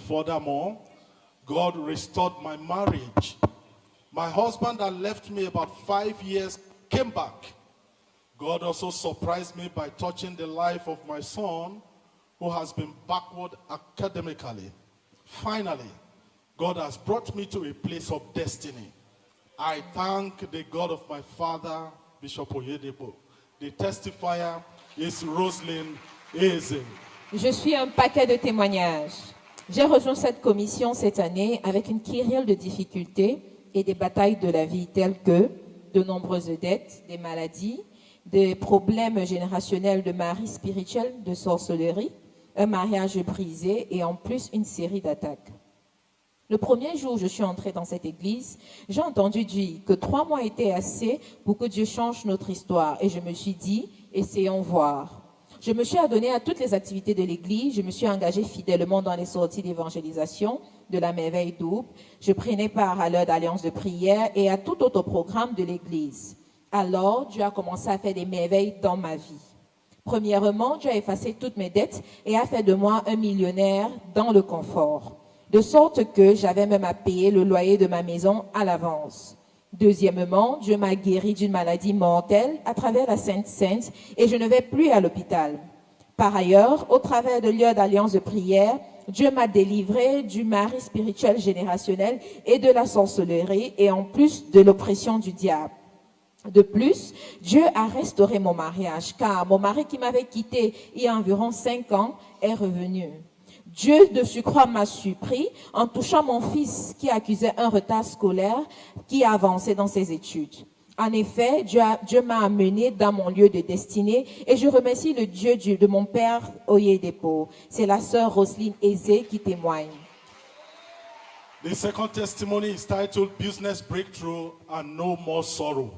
Furthermore, God restored my marriage. My husband that left me about 5 years came back. God also surprised me by touching the life of my son, who has been backward academically. Finally, God has brought me to a place of destiny. I thank the God of my father, Bishop Oyedepo. The testifier is Rosalind Eze. Je suis un paquet de témoignages. J'ai rejoint cette commission cette année avec une kyrielle de difficultés et des batailles de la vie telles que de nombreuses dettes, des maladies, des problèmes générationnels de mari spirituel, de sorcellerie, un mariage brisé et en plus une série d'attaques. Le premier jour où je suis entrée dans cette église, j'ai entendu dire que 3 mois étaient assez pour que Dieu change notre histoire. Et je me suis dit, essayons voir. Je me suis adonnée à toutes les activités de l'église. Je me suis engagée fidèlement dans les sorties d'évangélisation de la merveille double. Je prenais part à l'heure d'alliance de prière et à tout autre programme de l'église. Alors, Dieu a commencé à faire des merveilles dans ma vie. Premièrement, Dieu a effacé toutes mes dettes et a fait de moi un millionnaire dans le confort. De sorte que j'avais même à payer le loyer de ma maison à l'avance. Deuxièmement, Dieu m'a guéri d'une maladie mortelle à travers la Sainte Sainte et je ne vais plus à l'hôpital. Par ailleurs, au travers de lieux d'alliance de prière, Dieu m'a délivré du mari spirituel générationnel et de la sorcellerie et en plus de l'oppression du diable. De plus, Dieu a restauré mon mariage car mon mari qui m'avait quitté il y a environ 5 ans est revenu. Dieu de surcroît m'a surpris en touchant mon fils qui accusait un retard scolaire qui avançait dans ses études. En effet, Dieu m'a amené dans mon lieu de destinée et je remercie le Dieu de mon père Oyedepo. C'est la sœur Roselyne Eze qui témoigne. The second testimony is titled Business Breakthrough and No More Sorrow.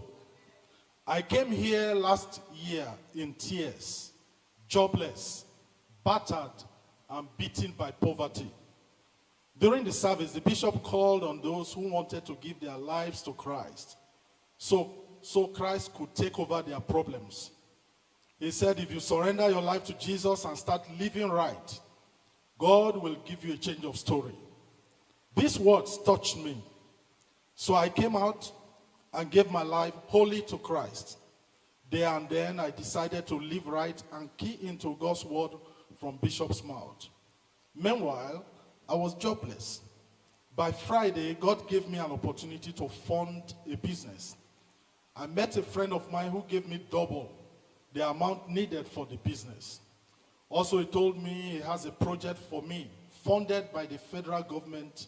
I came here last year in tears, jobless, battered, and beaten by poverty. During the service, the bishop called on those who wanted to give their lives to Christ, so Christ could take over their problems. He said, if you surrender your life to Jesus and start living right, God will give you a change of story. These words touched me. So I came out and gave my life wholly to Christ. There and then I decided to live right and key into God's word from Bishop's mouth. Meanwhile, I was jobless. By Friday, God gave me an opportunity to fund a business. I met a friend of mine who gave me double the amount needed for the business. Also, he told me he has a project for me, funded by the federal government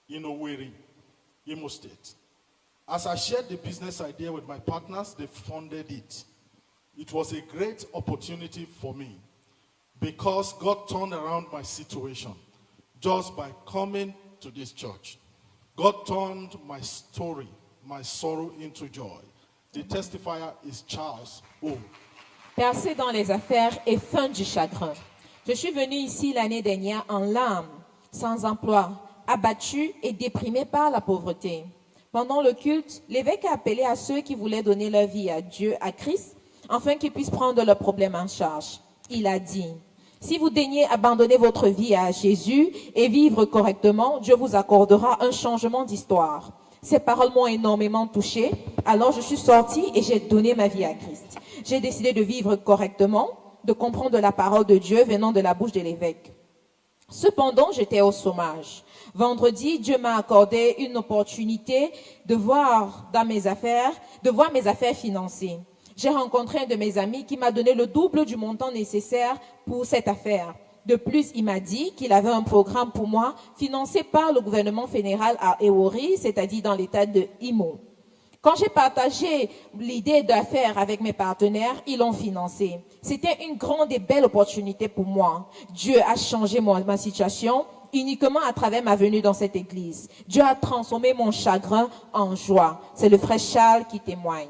in Owerri, Imo State. As I shared the business idea with my partners, they funded it. It was a great opportunity for me, because God turned around my situation just by coming to this church. God turned my story, my sorrow into joy. The testifier is Charles O. Percé dans les affaires et fin du chagrin. Je suis venu ici l'année dernière en larmes, sans emploi, abattu et déprimé par la pauvreté. Pendant le culte, l'évêque a appelé à ceux qui voulaient donner leur vie à Dieu, à Christ, afin qu'ils puissent prendre leurs problèmes en charge. Il a dit, si vous daignez abandonner votre vie à Jésus et vivre correctement, Dieu vous accordera un changement d'histoire. Ces paroles m'ont énormément touchée. Alors je suis sortie et j'ai donné ma vie à Christ. J'ai décidé de vivre correctement, de comprendre la parole de Dieu venant de la bouche de l'évêque. Cependant, j'étais au chômage. Vendredi, Dieu m'a accordé une opportunité de voir mes affaires financées. J'ai rencontré un de mes amis qui m'a donné le double du montant nécessaire pour cette affaire. De plus, il m'a dit qu'il avait un programme pour moi financé par le gouvernement fédéral à Owerri, c'est-à-dire dans l'état de Imo. Quand j'ai partagé l'idée d'affaires avec mes partenaires, ils l'ont financé. C'était une grande et belle opportunité pour moi. Dieu a changé ma situation uniquement à travers ma venue dans cette église. Dieu a transformé mon chagrin en joie. C'est le frère Charles qui témoigne.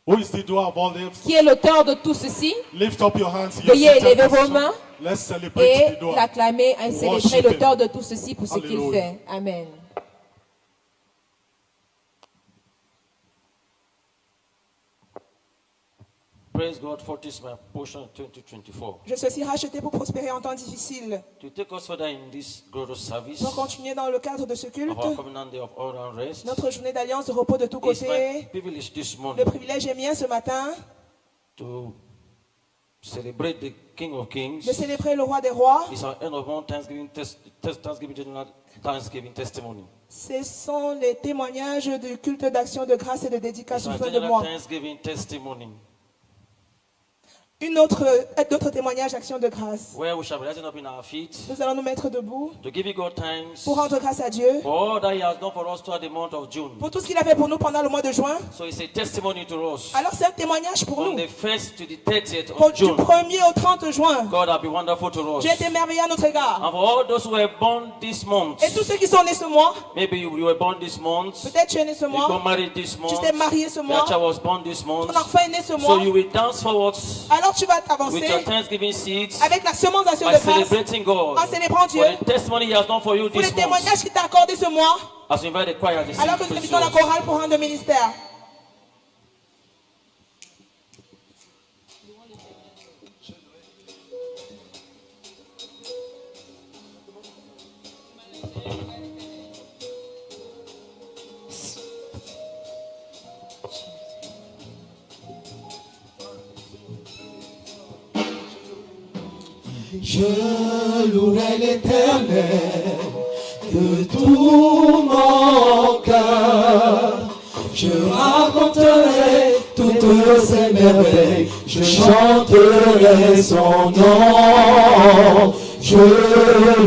Who is the doer of all this? Qui est l'auteur de tout ceci? Lift up your hands. Veuillez élever vos mains Let's celebrate et the doer. l'acclamer et célébrer Worship l'auteur him. de tout ceci pour ce qu'il Hallelujah. fait. Amen. praise God for this my portion in 2024. Je suis racheté pour prospérer en temps difficile. To take us further in this glorious service Pour continuer dans le cadre de ce culte, of our covenant day of order and rest, notre journée d'alliance de repos de tous it's my côtés. privilege this Le morning privilège est mien ce matin to celebrate the King of Kings. de célébrer le roi des rois. It's our end of one Thanksgiving, general Thanksgiving testimony. Ce sont les témoignages du culte d'action de grâce et de It's dédicace our fin de general mois. Thanksgiving testimony, D'autres témoignages d'action de grâce. where we shall be rising up in our feet Nous allons nous mettre debout to give you God thanks pour rendre grâce à Dieu for all that He has done for us throughout the month of June. pour tout ce qu'il a fait pour nous pendant le mois de juin. So it's a testimony to us. Alors c'est un témoignage pour From nous. the 1st to the 30th Du of June, 1er au 30 juin, God has been wonderful to us. Dieu a été merveilleux à notre égard. And for all those who were born this month, Et tous ceux qui sont nés ce mois, maybe you were born this month, peut-être tu es né ce you mois, got married this tu month, t'es marié ce mois, your child was born this month, ton enfant est né ce so mois, you will dance forwards alors tu vas with t'avancer your Thanksgiving seeds avec la semence d'action by de grâce celebrating God en célébrant Dieu for the testimony He has done for you pour les this month. témoignages qu'il t'a accordés ce mois, As we invite the choir to alors que nous sing, invitons la praise chorale pour rendre le ministère. Je louerai l'Éternel de tout mon cœur. Je raconterai toutes ses merveilles, je chanterai son nom. Je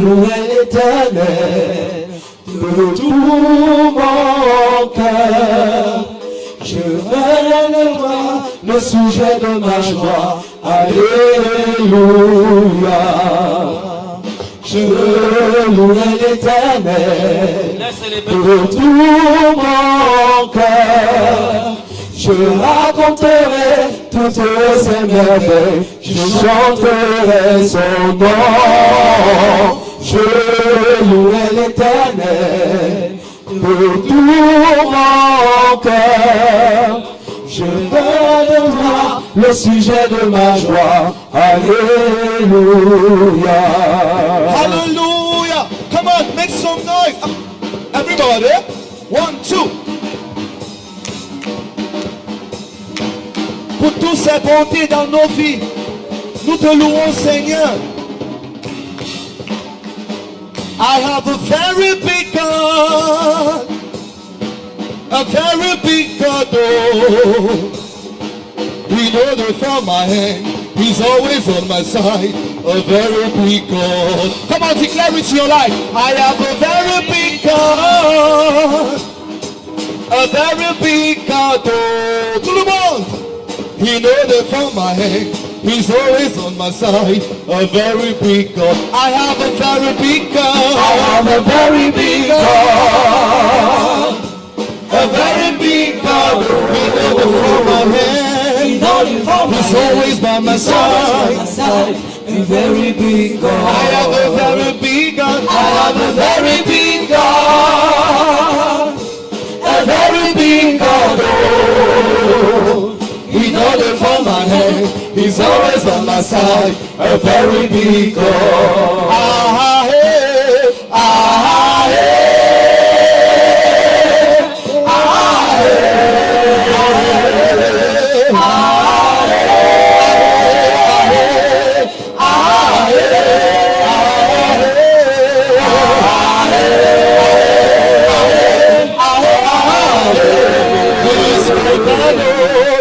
louerai l'Éternel de tout mon cœur. Je ferai de toi le sujet de ma joie. Alléluia. Je louerai l'Éternel Let's celebrate. de tout mon cœur. Je raconterai toutes ses merveilles, je chanterai son nom. Je louerai l'Éternel de tout mon cœur. Je ferai de toi le sujet de ma joie. Alléluia. Hallelujah. Come on, make some noise. Everybody. 1, 2. Pour toutes ces bontés dans nos vies, nous te louons, Seigneur. I have a very big God. A very big God, oh. He knows the from my hand. He's always on my side. A very big God. Come on, declare it to your life. I have a very big God. A very big God, oh. Tout le monde. He knows the from my hand. He's always on my side. A very big God. I have a very big God. I have a very big God. A very big God. He knows the from my hand. He's always by my side. A very big God. I have a very big God. I have a very big God. A very big God. Oh. He knows it from my hand. He's always on my side. A very big God. Ah, hey. Ah, hey. Ah, hey. Ah,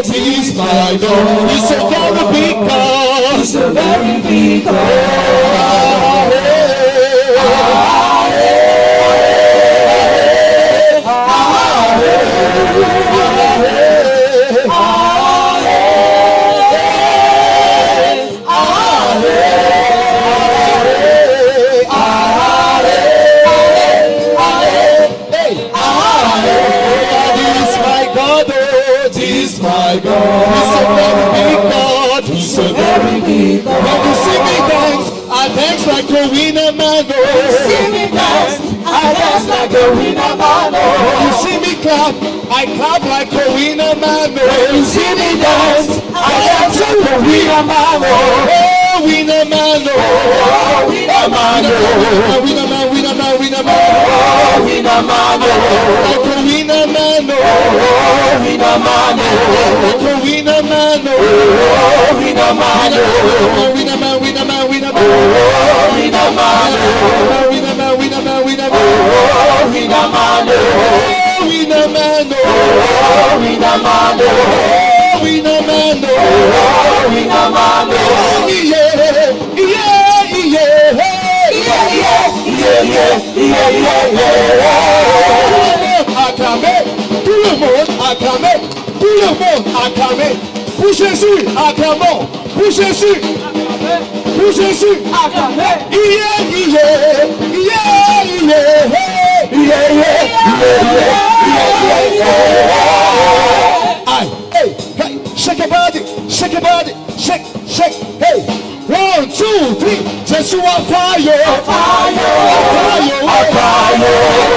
He's my God. He's a very big God. He's a very big My God, He's a very big God. He's a very big God. When you see me dance, I dance like a winner man. See me dance, I dance like a winner man. When you see me I clap like a winner man. When you see me dance, I am just a winner man. Oh, winner man. Oh, winner man. Winner man, winner man, winner man. Oh, winner man. Like a winner man. Oh, winner man. Like a winner man. Oh, winner man. Winner man, winner man, winner man. Oh, winner man. Winner man, winner man, winner man. Oh, winner man. Oh, winner man. Oh, winner man. Oh, winner man. Oh, winner man. Yeah, yeah, yeah, acclamez, tout le monde, acclamez, tout le monde, acclamez. Pour Jésus, acclamons, pour Jésus, pour Jésus, acclamez. Aye, hey, hey, shake your body, shake your body, shake, shake, hey. 1, 2, 3, Jésus on fire, on fire, on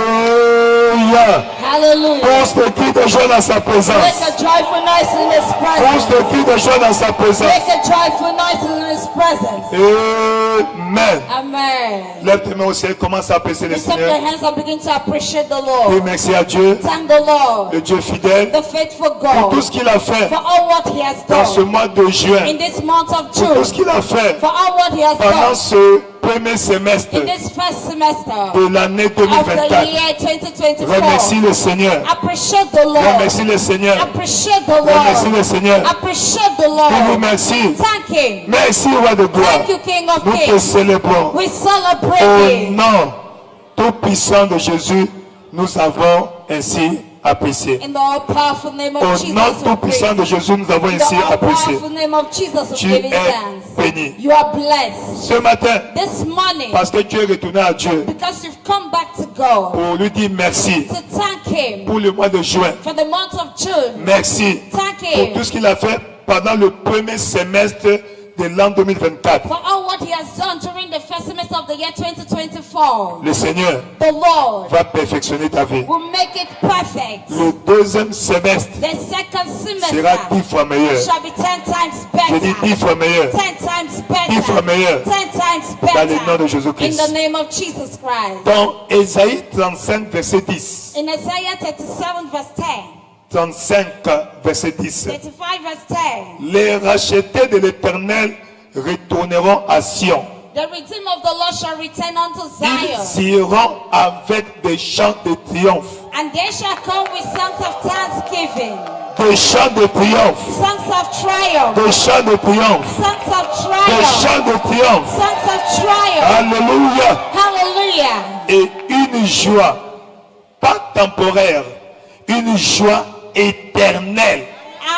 Alléluia. Hallelujah. Pousse le cri de joie dans sa présence. Make a joyful noise in His Pousse presence. le cri de joie dans sa présence. Make a joyful noise in His presence. Amen. Amen. Lève tes mains au ciel, commence à apprécier le Lift up Seigneur. your hands and begin to appreciate the Et Lord. merci à Dieu, Thank the Lord, le Dieu fidèle, the faithful pour tout God, ce qu'il a fait for all what He has dans ce done mois de juin, in this month of pour tout ce June, qu'il a fait for all what He has pendant done ce premier semestre in this first semester de l'année of the 2024. year 2024. Remercie le Seigneur. Appreciate the Lord. Remercie le Seigneur. Appreciate the Remercie Lord. le Seigneur. Appreciate the Nous vous Lord. merci. Thank Him. Merci, roi de gloire. Thank you, King of Nous te Kings. célébrons. We celebrate Au Him. nom tout puissant de Jésus, nous avons ainsi apprécié. In the all-powerful name of Au Jesus, nom we tout pray. puissant de Jésus, nous avons In the ainsi apprécié. all-powerful name of Jesus, we Tu give His es thanks. béni. You are blessed. Ce matin, This morning, parce que tu es retourné à Dieu because you've come back to God pour lui dire merci to thank Him pour le mois de juin. for the month of June. Merci Thank pour tout Him ce qu'il a fait pendant le premier semestre de l'an 2024. for all what He has done during the first semester of the year 2024. Le Seigneur The Lord va perfectionner ta vie. will make it perfect. Le deuxième semestre The second sera semester 10 fois meilleur. shall be 10 times Je dis 10 better. fois meilleur. 10 times 10 fois better. meilleur. 10 times Dans le nom de better. Jésus-Christ. In the name of Jesus Christ. Dans Ésaïe 35, verset 10. In Isaiah 37 verse 10. 35, verset 10. 35 verse 10. Les rachetés de l'Éternel retourneront à Sion. The redeemed of the Lord shall return unto Ils Zion. iront avec des chants de triomphe. And they shall come with songs of thanksgiving. Des chants de triomphe. Songs of triumph. Des chants de triomphe. Songs of Des triumph. chants de triomphe. Songs of triumph. Alléluia. Hallelujah. Et une joie, pas temporaire, une joie éternelle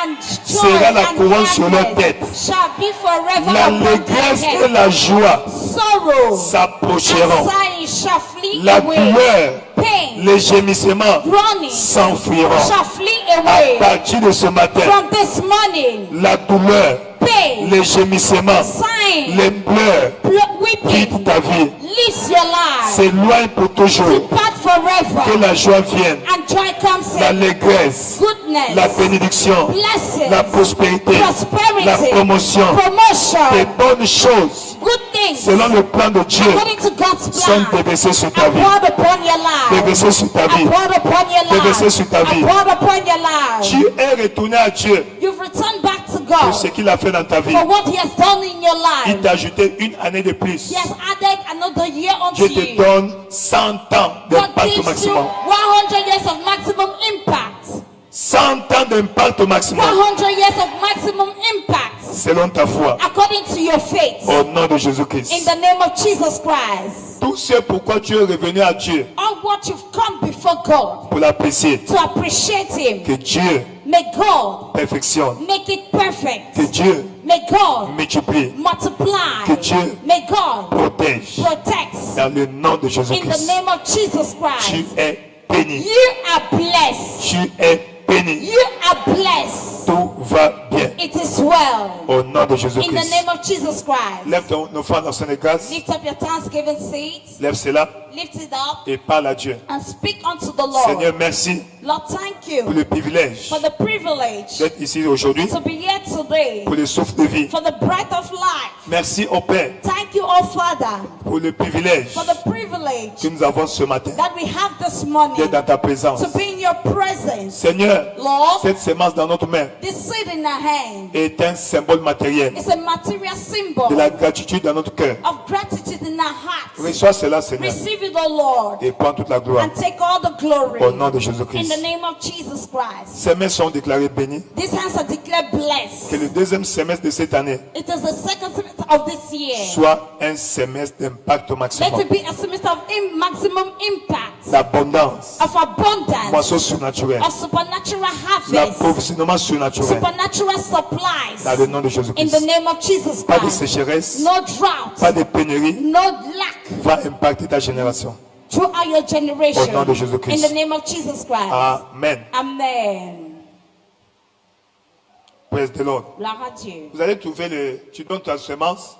And joy sera la and couronne sur leur gladness tête. shall be forever upon L'allégresse their et head. la joie Sorrow and s'approcheront. sighing shall flee La away. douleur, Pain les gémissements groaning s'enfuiront. shall flee À away. partir de ce matin, From this morning, la douleur, pain, les gémissements, sighing, les pleurs weeping, quittent ta vie. leaves your life. S'éloigne pour toujours. Depart Que forever. la joie vienne, And joy comes in. l'allégresse, Goodness, la bénédiction, blessings, la prospérité, prosperity, la promotion, des promotion, bonnes choses, good things, selon le plan de Dieu, according to God's sont plan, déversés sur ta are vie. poured upon your life. Déversés sur ta Are vie. poured upon your Déversés life. sur ta Are vie. poured upon your life. Tu es retourné à Dieu You've returned back to pour God ce qu'il a fait dans ta vie. for what He has done in your Il life. t'a ajouté une année de plus. He has added another year Je unto te you. donne 100 ans God d'impact au gives you maximum. 100 years of maximum impact. 100 ans d'impact au maximum. 100 years of maximum impact Selon ta foi. according to your faith. Au nom de In Jésus-Christ. the name of Jesus Christ. Tout ce pourquoi tu es revenu à Dieu All what you've come before God pour l'apprécier. to appreciate Him. Que Dieu May God perfectionne. make it perfect. Que Dieu May God multiplie. multiply. Que Dieu May God protège. protect. Dans le nom de In the Jésus-Christ. name of Jesus Tu Christ. es béni. You are blessed. Tu es béni. You are blessed. Tout va bien. It is well. Au nom de In the Jésus-Christ. name of Jesus Christ. Lève ton offrande en son grâce. Lift up your thanksgiving seeds. Lève cela Lift it up et parle à Dieu. and speak unto the Lord. Seigneur, merci Lord, thank pour you le privilège for the privilege d'être ici aujourd'hui, to be here today, pour le souffle de vie. for the breath of life. Merci au Père Thank you, oh Father, pour le privilège for the privilege que nous avons ce matin that we have this morning d'être dans ta présence. to be in your presence. Seigneur, Lord, cette sémence dans notre main this seed in our hand est un symbole matériel is a material symbol de la gratitude dans notre cœur. of gratitude in our hearts. Reçois cela, Seigneur, Receive it, oh Lord, et prends toute la gloire and take all the glory au nom de in Jésus-Christ. the name of Jesus Christ. Ces mains sont déclarées bénies. These hands are declared Que blessed. le deuxième semestre de cette année It is the second semester of this year. soit un semestre d'impact au Let maximum. it be a semester of maximum impact, L'abondance, of abundance, moisson surnaturelle, of supernatural harvest, l'approvisionnement surnaturel supernatural supplies. dans le nom de In the Jésus-Christ. name of Jesus Pas de Christ. sécheresse, No drought, pas de pénurie no lack va impacter ta génération. throughout your generation. Au nom de Jésus-Christ. In the name of Jesus Christ. Amen. Amen. Praise the Lord. Gloire à Dieu. Vous allez trouver tu donnes ta semence.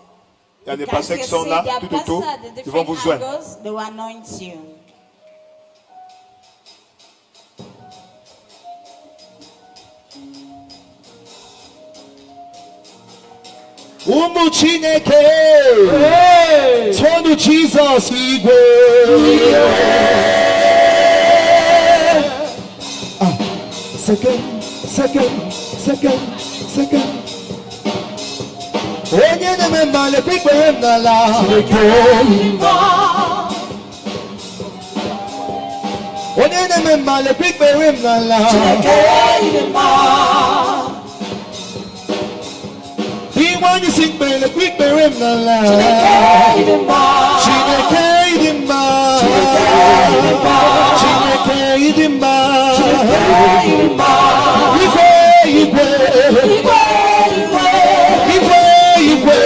Il y a des Guys, pasteurs you qui sont see, là there are tout autour. pastors at the Ils vont different vous joindre. angles. They will anoint you. Umu Chineke, Tonu Jesus Igwe. Second. Onye na-eme mma lekpekpere m n'ala. Onye na-eme mma lekpekpere m n'ala. Iwe anyị si mkpere lekpekpere m n'ala. Chineke ịdị mma. Chineke ịdị mma. Igwe.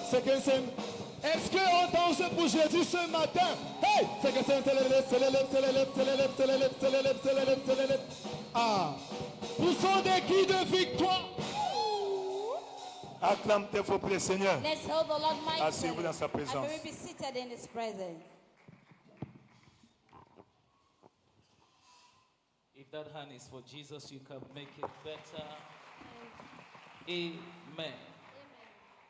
Second sem. Est-ce qu'on danse pour Jésus ce matin? Hey! Second sem, célèbre. Ah! Poussons des cris de victoire. Acclame tes faux près, Seigneur. Let's hold the Lord mightily. Asseyez-vous dans sa présence. And we will be seated in His presence. If that hand is for Jesus, you can make it better. Amen.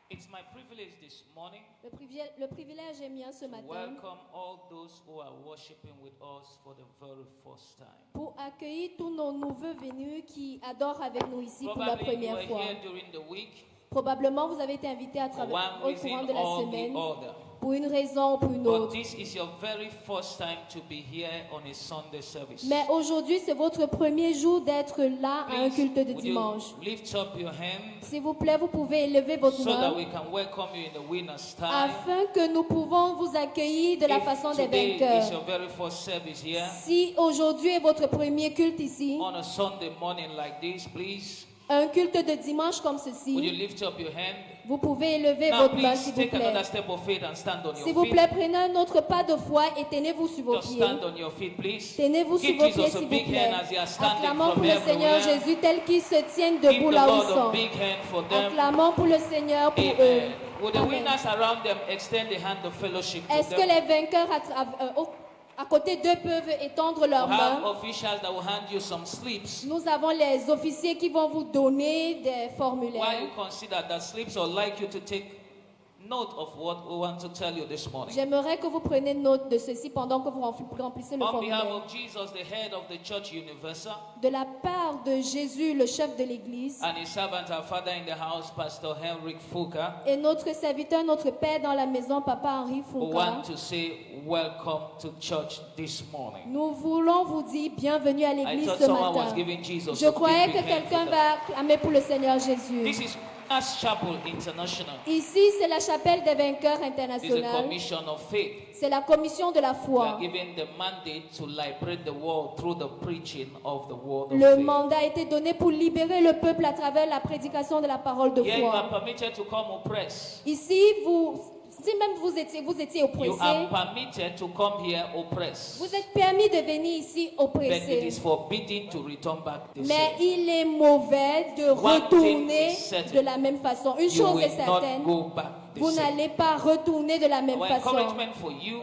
It's my privilege this morning Le privilège est mien ce to matin welcome all those who are worshiping with us for the very first time. pour accueillir tous nos nouveaux venus qui adorent avec nous ici pour la Probably you première were fois. here during the week Probablement vous avez été invités à for travers one au courant reason de la or the semaine other. pour une raison ou pour une But autre. this is your very first time to be here on a Sunday service. Mais aujourd'hui, c'est votre premier jour d'être là à un Please, culte de would you dimanche. lift up your hand S'il vous plaît, vous pouvez élever votre so that main we can welcome you in the winner's time. afin que nous pouvons vous accueillir de la If façon des today is vainqueurs. your very first service here, Si aujourd'hui est votre premier culte ici, on a Sunday morning like this, please, un culte de dimanche comme would you ceci, lift up your hand? vous pouvez élever Now, votre main please s'il vous take another plaît. step of faith and stand on S'il your vous feet. plaît, prenez un autre pas de foi et tenez-vous sur vos Just pieds. stand on your feet, please. Tenez-vous sur Give vos pieds, Jesus a s'il vous big plaît. hand as they are standing Acclamons from pour le Seigneur everywhere. Jésus tel qu'ils se tiennent Give debout the là où Lord ils a sont. big hand for them. Acclamons pour le Seigneur pour eux. Amen. Would the Amen. winners around them extend the hand of fellowship to Est-ce que them? les vainqueurs à côté d'eux peuvent étendre leurs We have mains? officials that will hand you some slips. Nous avons les officiers qui vont vous donner des Why formulaires. you consider that slips or like you to take note of what we want to tell you this morning. J'aimerais que vous preniez note de ceci pendant que vous remplissez le On behalf formulaire. of Jesus, the head of the church universal, De la part de Jésus, le chef de l'Église, and his servant, our father in the house, Pastor Henrik Fuka, et notre serviteur, notre père dans la maison, Papa Henri we Foucault, want to say welcome to church this morning. nous voulons vous dire bienvenue à I l'église thought ce someone was matin. giving Jesus Je a croyais big que hand quelqu'un for va that. clamer pour le Seigneur Jésus. This is Winners Chapel International. Ici, c'est la chapelle des vainqueurs It's a internationale. commission of faith. C'est la commission de la We are foi. given the mandate to liberate the world through the preaching of the word of Le faith. mandat a été donné pour libérer le peuple à travers la prédication de la parole de Here you are foi. permitted to come oppressed. Ici, si même vous étiez You oppressé, are permitted to come here oppressed. vous êtes permis de venir ici But it oppressé. is forbidden to return back the Mais same. il est mauvais de One thing retourner is certain. de la même façon. Une You chose est will not certaine, go back the vous same. n'allez pas retourner de la même Our façon. encouragement for you,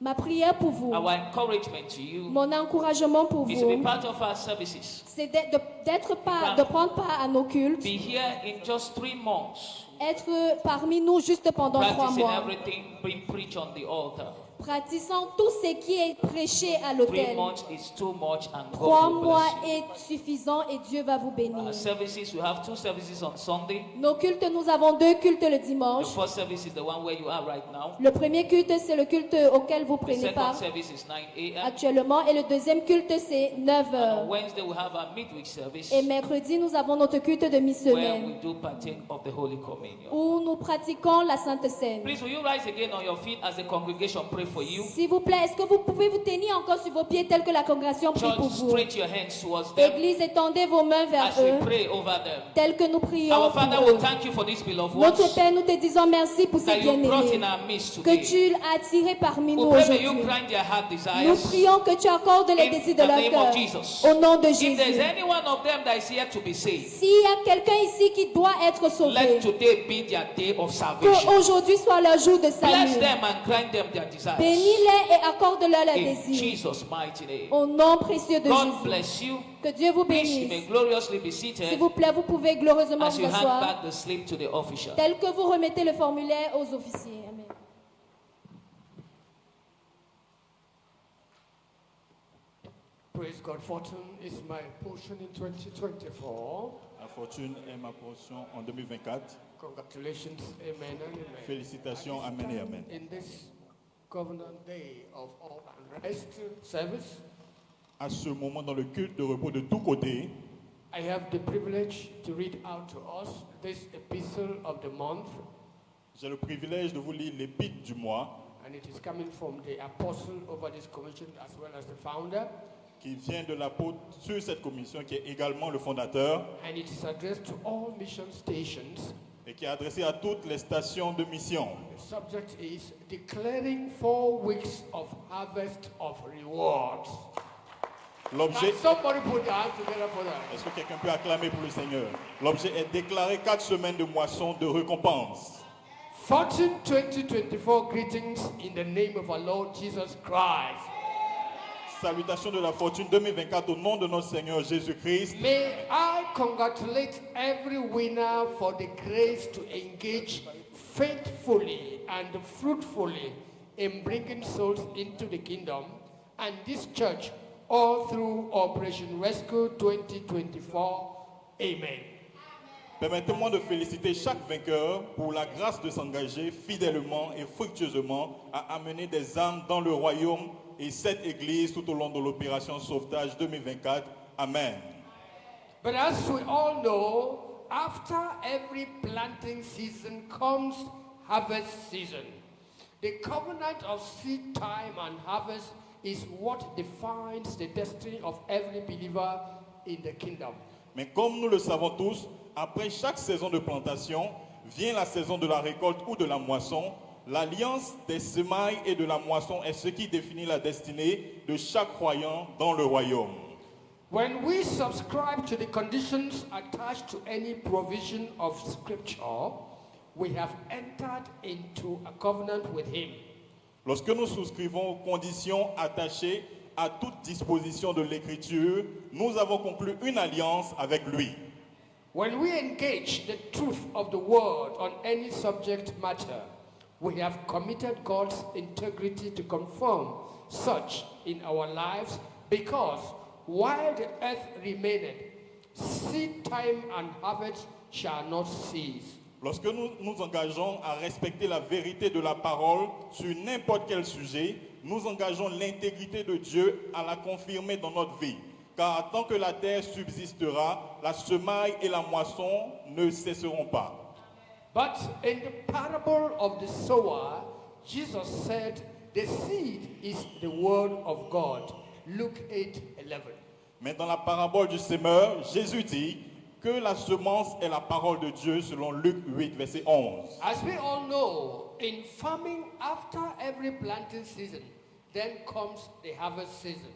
Ma prière pour vous, our encouragement to you mon encouragement pour is to be vous, part of our services. c'est de prendre part à nos cultes, Be here in just 3 months, être parmi nous juste pendant 3 practicing mois, everything being preached on the altar. pratiquant tout ce qui est prêché à 3 l'autel. months is too much, and 3 God will mois bless you. est suffisant et Dieu va vous bénir. Our services, we have 2 services on Sunday. Nos cultes, nous avons 2 cultes le The dimanche. first service is the one where you are right now. Le premier culte, c'est le culte auquel vous The prenez second part service is 9 a.m. actuellement. Et le deuxième culte, c'est 9 On heures. Wednesday, we have our midweek service Et mercredi, nous avons notre culte de where we mi-semaine do partake of the Holy Communion. où nous pratiquons la Sainte Seine. Please, will you rise again on your feet as the congregation pray for you? S'il vous plaît, est-ce que vous pouvez vous tenir encore sur vos pieds tel que la congrégation prie Church, pour vous? stretch your hands towards them Église, étendez vos mains vers as we eux pray over them. tel que nous prions Our pour Father, eux. we thank you for these beloved Notre ones Père, nous te disons merci pour ces that you brought in bien-aimés our midst que today. tu as attirés parmi nous We pray that you aujourd'hui. grant their heart Nous desires. prions que tu accordes les In désirs the de leur name cœur of Jesus. au nom de If there's Jésus. any one of them that is here to be saved, S'il y a quelqu'un ici qui doit être sauvé, let today be their day of salvation. qu'aujourd'hui soit leur jour de Bless salut. them and grant them their desires. Bénis-les et accorde-leur leurs In désirs. Jesus' mighty name. Au nom précieux de God Jésus. bless you. Que Dieu vous Please, you may bénisse. gloriously be S'il seated vous plaît, vous pouvez glorieusement as vous you hand asseoir, back the slip to the official. tel que vous remettez le formulaire aux officiers. Amen. Praise God. Fortune is my portion in 2024. La fortune est ma portion en 2024. Congratulations. Amen and amen. Félicitations, amen et amen. In this covenant day of all unrest service, À ce moment dans le culte de repos de tous côtés, I have the privilege to read out to us this epistle of the month, j'ai le privilège de vous lire l'épître du mois and it is coming from the apostle over this commission as well as the founder, qui vient de l'apôtre sur cette commission qui est également le fondateur and it is addressed to all mission stations. et qui est adressé à toutes les stations de mission. The subject is declaring 4 weeks of harvest of rewards. L'objet, Can somebody put their hands together for that? est-ce que quelqu'un peut acclamer pour le Seigneur? L'objet est déclaré 4 semaines de moisson de récompense. Fortune 2024 greetings in the name of our Lord Jesus Christ. Salutations de la fortune 2024 au nom de notre Seigneur Jésus-Christ. May I congratulate every winner for the grace to engage faithfully and fruitfully in bringing souls into the kingdom and this church all through Operation Rescue 2024. Amen. Permettez-moi de féliciter chaque vainqueur pour la grâce de s'engager fidèlement et fructueusement à amener des âmes dans le royaume et cette église tout au long de l'opération Sauvetage 2024. Amen. But as we all know, after every planting season comes harvest season. The covenant of seed time and harvest is what defines the destiny of every believer in the kingdom. Mais comme nous le savons tous, après chaque saison de plantation, vient la saison de la récolte ou de la moisson. L'alliance des semailles et de la moisson est ce qui définit la destinée de chaque croyant dans le royaume. When we subscribe to the conditions attached to any provision of Scripture, we have entered into a covenant with Him. Lorsque nous souscrivons aux conditions attachées à toute disposition de l'Écriture, nous avons conclu une alliance avec lui. When we engage the truth of the word on any subject matter, we have committed God's integrity to confirm such in our lives, because while the earth remaineth, seed time and harvest shall not cease. Lorsque nous nous engageons à respecter la vérité de la parole sur n'importe quel sujet, nous engageons l'intégrité de Dieu à la confirmer dans notre vie. Car tant que la terre subsistera, la semaille et la moisson ne cesseront pas. But in the parable of the sower, Jesus said, the seed is the word of God. Luke 8:11. Mais dans la parabole du semeur, Jésus dit que la semence est la parole de Dieu selon Luc 8, verset 11. As we all know, in farming, after every planting season, then comes the harvest season.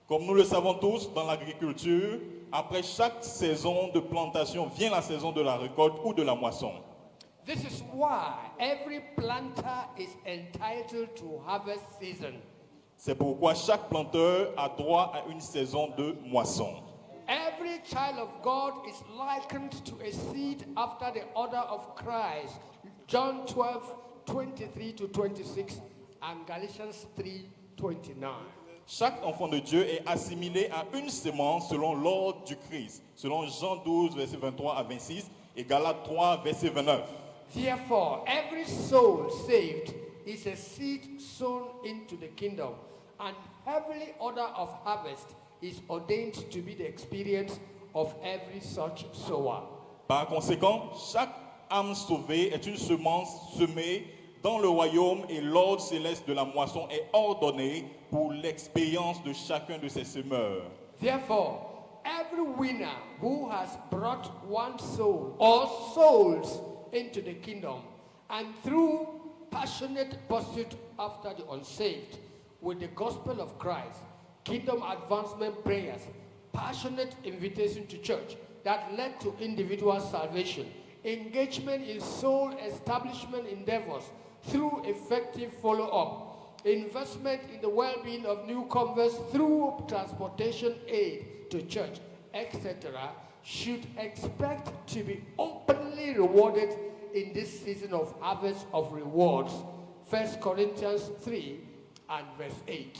Comme nous le savons tous, dans l'agriculture, après chaque saison de plantation vient la saison de la récolte ou de la moisson. This is why every planter is entitled to harvest season. C'est pourquoi chaque planteur a droit à une saison de moisson. Every child of God is likened to a seed after the order of Christ. John 12:23-26 and Galatians 3:29. Chaque enfant de Dieu est assimilé à une semence selon l'ordre du Christ, selon Jean 12, verset 23 à 26 et Galates 3, verset 29. Therefore, every soul saved is a seed sown into the kingdom, and heavenly order of harvest is ordained to be the experience of every such sower. Par conséquent, chaque âme sauvée est une semence semée dans le royaume et l'ordre céleste de la moisson est ordonné pour l'expérience de chacun de ces semeurs. Therefore, every winner who has brought one soul or souls into the kingdom, and through passionate pursuit after the unsaved with the gospel of Christ, kingdom advancement prayers, passionate invitation to church that led to individual salvation, engagement in soul establishment endeavors through effective follow-up, investment in the well-being of new converts through transportation aid to church, etc., should expect to be openly rewarded in this season of harvest of rewards. 1 Corinthians 3 and verse 8.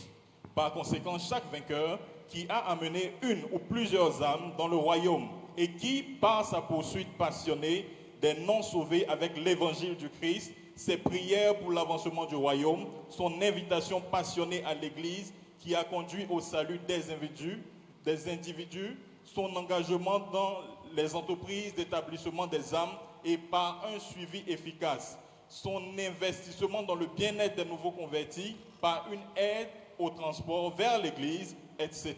Par conséquent, chaque vainqueur qui a amené une ou plusieurs âmes dans le royaume et qui, par sa poursuite passionnée des non-sauvés avec l'évangile du Christ, ses prières pour l'avancement du royaume, son invitation passionnée à l'Église qui a conduit au salut des individus, son engagement dans les entreprises d'établissement des âmes et par un suivi efficace, son investissement dans le bien-être des nouveaux convertis par une aide au transport vers l'Église, etc.,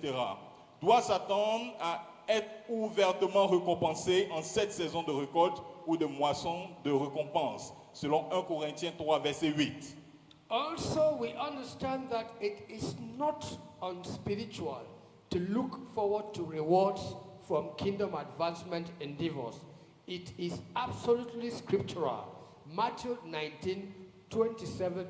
doit s'attendre à être ouvertement récompensé en cette saison de récolte ou de moisson de récompense, selon 1 Corinthiens 3, verset 8. Also, we understand that it is not unspiritual to look forward to rewards from kingdom advancement endeavors. It is absolutely scriptural. Matthew 19, 27-29.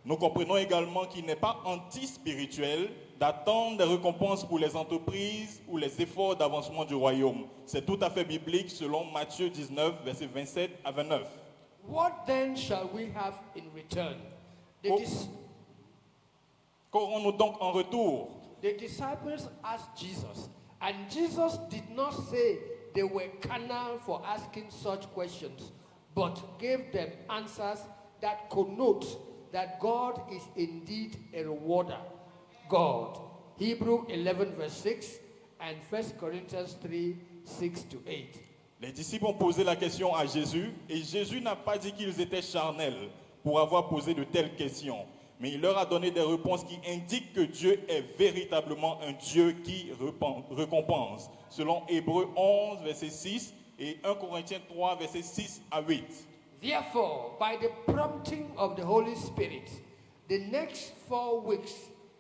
Nous comprenons également qu'il n'est pas anti-spirituel d'attendre des récompenses pour les entreprises ou les efforts d'avancement du royaume. C'est tout à fait biblique selon Matthieu 19, versets 27 à 29. What then shall we have in return? Qu'aurons-nous donc en retour? The disciples asked Jesus, and Jesus did not say they were carnal for asking such questions, but gave them answers that connote that God is indeed a rewarder. God. Hebrews 11 verse 6 and 1 Corinthians 3, 6-8. Les disciples ont posé la question à Jésus et Jésus n'a pas dit qu'ils étaient charnels pour avoir posé de telles questions, mais il leur a donné des réponses qui indiquent que Dieu est véritablement un Dieu qui récompense, selon Hébreux 11 verset 6 et 1 Corinthiens 3 verset 6 à 8. Therefore, by the prompting of the Holy Spirit, the next 4 weeks,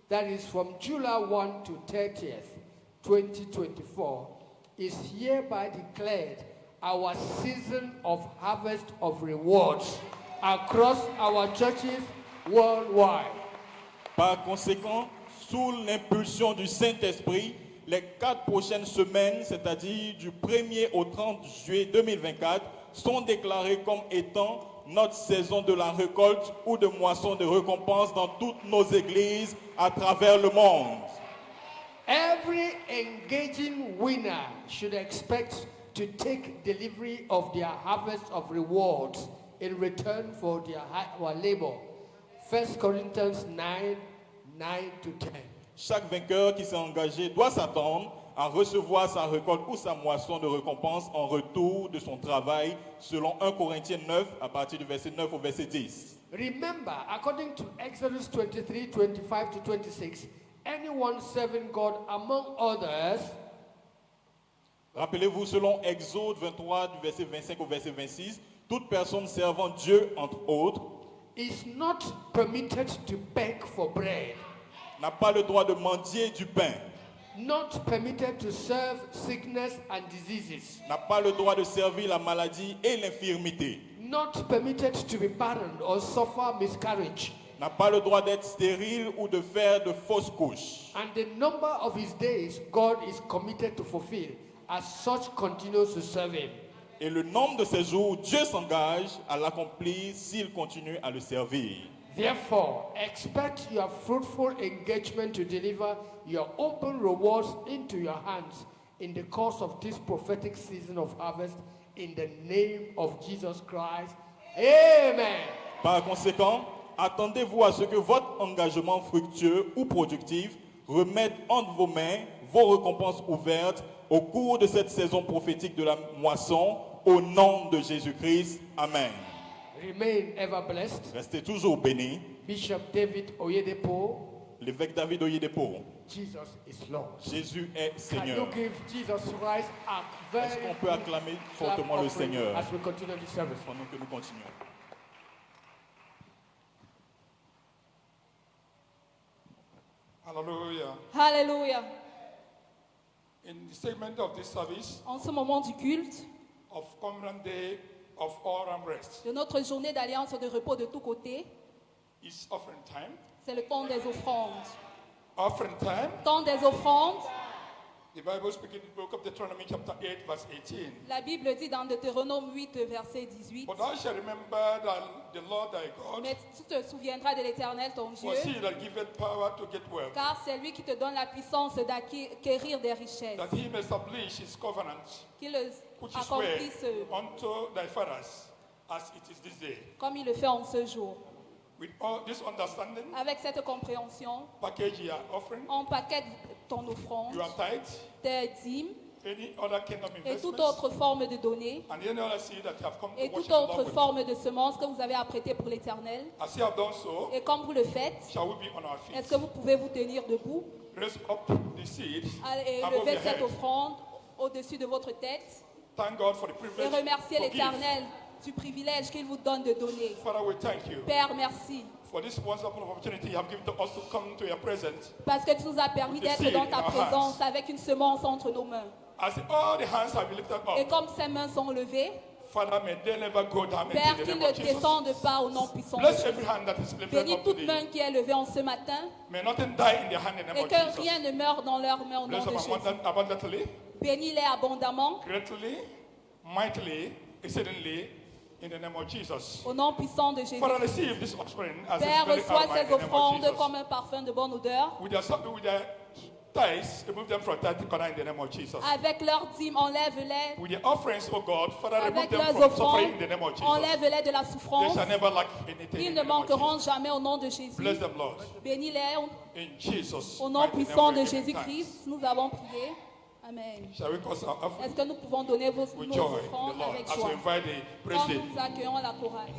that is from July 1 to 30th, 2024, is hereby declared our season of harvest of rewards across our churches worldwide. Par conséquent, sous l'impulsion du Saint-Esprit, les 4 prochaines semaines, c'est-à-dire du 1er au 30 juillet 2024, sont déclarées comme étant notre saison de la récolte ou de moisson de récompense dans toutes nos églises à travers le monde. Every engaging winner should expect to take delivery of their harvest of rewards in return for their labor. 1 Corinthians 9, 9-10. Chaque vainqueur qui s'est engagé doit s'attendre à recevoir sa récolte ou sa moisson de récompense en retour de son travail, selon 1 Corinthiens 9, à partir du verset 9 au verset 10. Remember, according to Exodus 23, 25-26, anyone serving God among others, rappelez-vous, selon Exode 23, du verset 25 au verset 26, toute personne servant Dieu, entre autres, is not permitted to beg for bread, n'a pas le droit de mendier du pain, not permitted to serve sickness and diseases, n'a pas le droit de servir la maladie et l'infirmité, not permitted to be barren or suffer miscarriage, n'a pas le droit d'être stérile ou de faire de fausses couches. and the number of his days God is committed to fulfill, as such continues to serve him. Et le nombre de ses jours, Dieu s'engage à l'accomplir s'il continue à le servir. Therefore, expect your fruitful engagement to deliver your open rewards into your hands in the course of this prophetic season of harvest, in the name of Jesus Christ. Amen. Par conséquent, attendez-vous à ce que votre engagement fructueux ou productif remette entre vos mains vos récompenses ouvertes au cours de cette saison prophétique de la moisson, au nom de Jésus-Christ. Amen. Remain ever blessed. Restez toujours bénis. Bishop David Oyedepo, L'évêque David Oyedepo. Jesus is Lord. Jésus est Can Seigneur. you give Jesus Christ a very Est-ce qu'on peut acclamer clap fortement le offering Seigneur as we continue this service? pendant que nous continuons? Hallelujah. Alléluia. In the segment of this service En ce moment du culte, of Covenant Day of All Rest, de notre journée d'alliance de repos de tous côtés, it's offering time. c'est le temps des offrandes. Offering time. Temps des offrandes, The Bible speaking in the book of Deuteronomy chapter 8 verse 18. la Bible dit dans Deutéronome 8, verset 18, But thou shalt remember that the Lord thy God, mais tu te souviendras de l'Éternel ton Dieu, for he that giveth power to get wealth, car c'est lui qui te donne la puissance d'acquérir des richesses, that he may establish his covenant, qu'il which is accomplisse unto thy fathers, as it is this day. comme il le fait en ce jour. With all this understanding, Avec cette compréhension, package your offering, on paquette ton offrande, your tithe, tes dîmes any other kingdom et toute investments, autre forme de données and any other seed that you have come to et worship toute the Lord autre with. forme de semence que vous avez apprêtée pour l'Éternel. As you have done so, Et comme vous le faites, shall we be on our est-ce feet? que vous pouvez vous tenir debout Raise up the seed et above lever your cette head. offrande au-dessus de votre tête Thank God for the et privilege remercier to give. l'Éternel du privilège qu'il vous donne de donner. Father, we thank you Père, merci, for this wonderful opportunity you have given to us to come to your presence. parce que tu nous as permis d'être dans ta présence avec une semence entre nos mains. As all the hands have been lifted Et up, comme ces mains sont levées, Father, may they never go down Père, into the qu'ils name ne of Jesus. descendent pas au nom puissant de Bless Jésus. every hand that is lifted Bénis up toute today. main qui est levée en ce matin May nothing die in their hand in the name et of que Jesus. rien ne meure dans leurs mains au nom Bless de them Jésus. abundantly, Bénis-les abondamment greatly, mightily, exceedingly, in the name of Jesus. au nom puissant de Jésus. Father, receive this offering as Père, a very reçois aroma in ces the name of offrandes Jesus. comme un parfum de bonne odeur. With their tithes, remove them from tithe corner in the name of Jesus. Avec leurs dîmes, enlève-les. With their offerings, oh God, Father, remove Avec them leurs from offrandes, suffering in the name of Jesus. enlève-les de la They souffrance. shall never lack anything Ils in ne the name of manqueront Jesus. jamais au nom de Jésus. Bless them, Lord. Bénis-les In Jesus' au nom mighty name puissant we de give thanks. Jésus-Christ. Nous avons prié. Amen. Shall we cause our offering Est-ce que nous pouvons donner with nos joy, the offrandes Lord, avec as we joie invite the quand president? nous accueillons la chorale?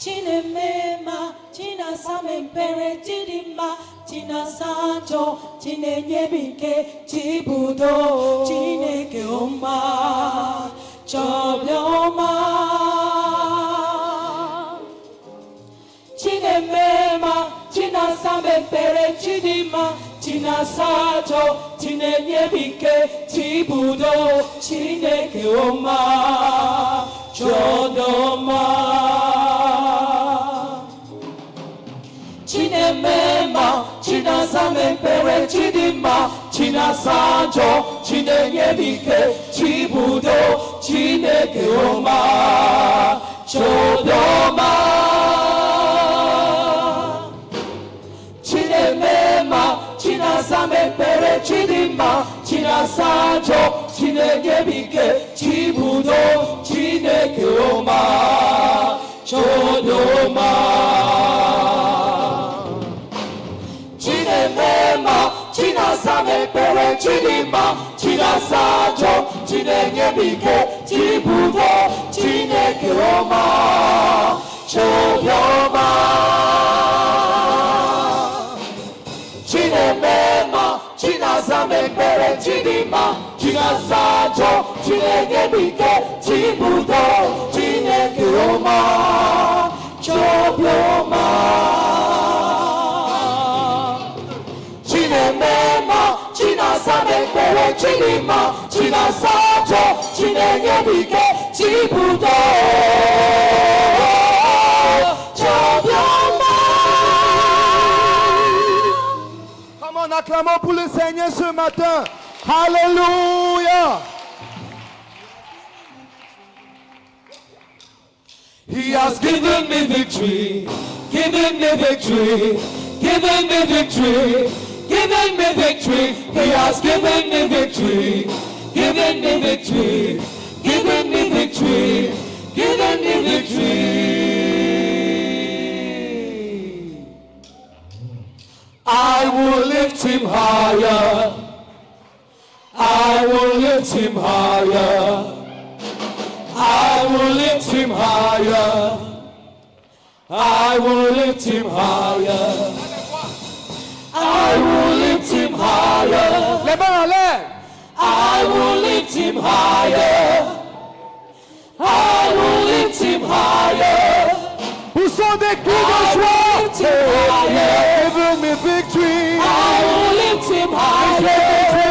Chinemema, China Samempere, Chidima, China Sancho, Chine Nyebike, Chibudo, Chine Keoma, Choblioma. Chinemema, China Samempere, Chidima, China chinasacho chinenyebike chibudo chineke oma chodoma chinemema chinasamepere chidima chinasacho chinenyebike chibudo chineke oma chodoma chinemema chinasamepere chidima chinasacho chinenyebike chibudo chineke oma chodoma chinemema chinasamepere chidima chinasacho chinenyebike chibudo chineke oma chodoma chinemema chinasamepere chidima chinasacho chinenyebike chibudo chineke oma chodoma chinemema chinasamepere chidima chinasacho chinenyebike chibudo chodoma. Comme on acclamant pour le Seigneur ce matin. Alléluia. He has given me victory, given me victory, given me victory, given me victory. He has given me victory, given me victory, given me victory, given me victory. I will lift him higher. I will lift him higher. I will lift him higher. I will lift him higher. I will lift him higher. Les mains en l'air. I will lift him higher. I will lift him higher. Poussons des cris de joie. Give me victory. I will lift him higher.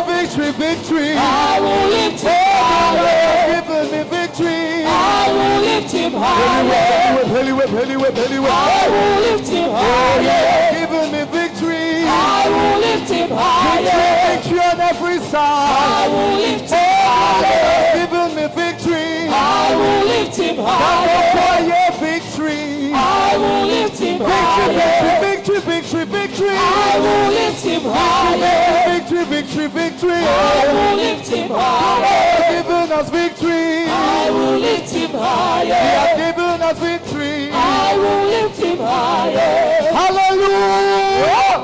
Victory, victory. I will lift him higher. Give me victory. I will lift him higher. Belly whip, belly whip, belly whip. I will lift him higher. Give me victory. I will lift him higher. Victory on every I side. will lift him higher. Give me victory. I will lift him higher. Victory. I will lift him higher. Victory, victory, victory. I will lift him higher. Victory, victory, victory. I will lift him higher. Given us victory. I will lift him He higher. has given us victory. I will lift him higher. Hallelujah.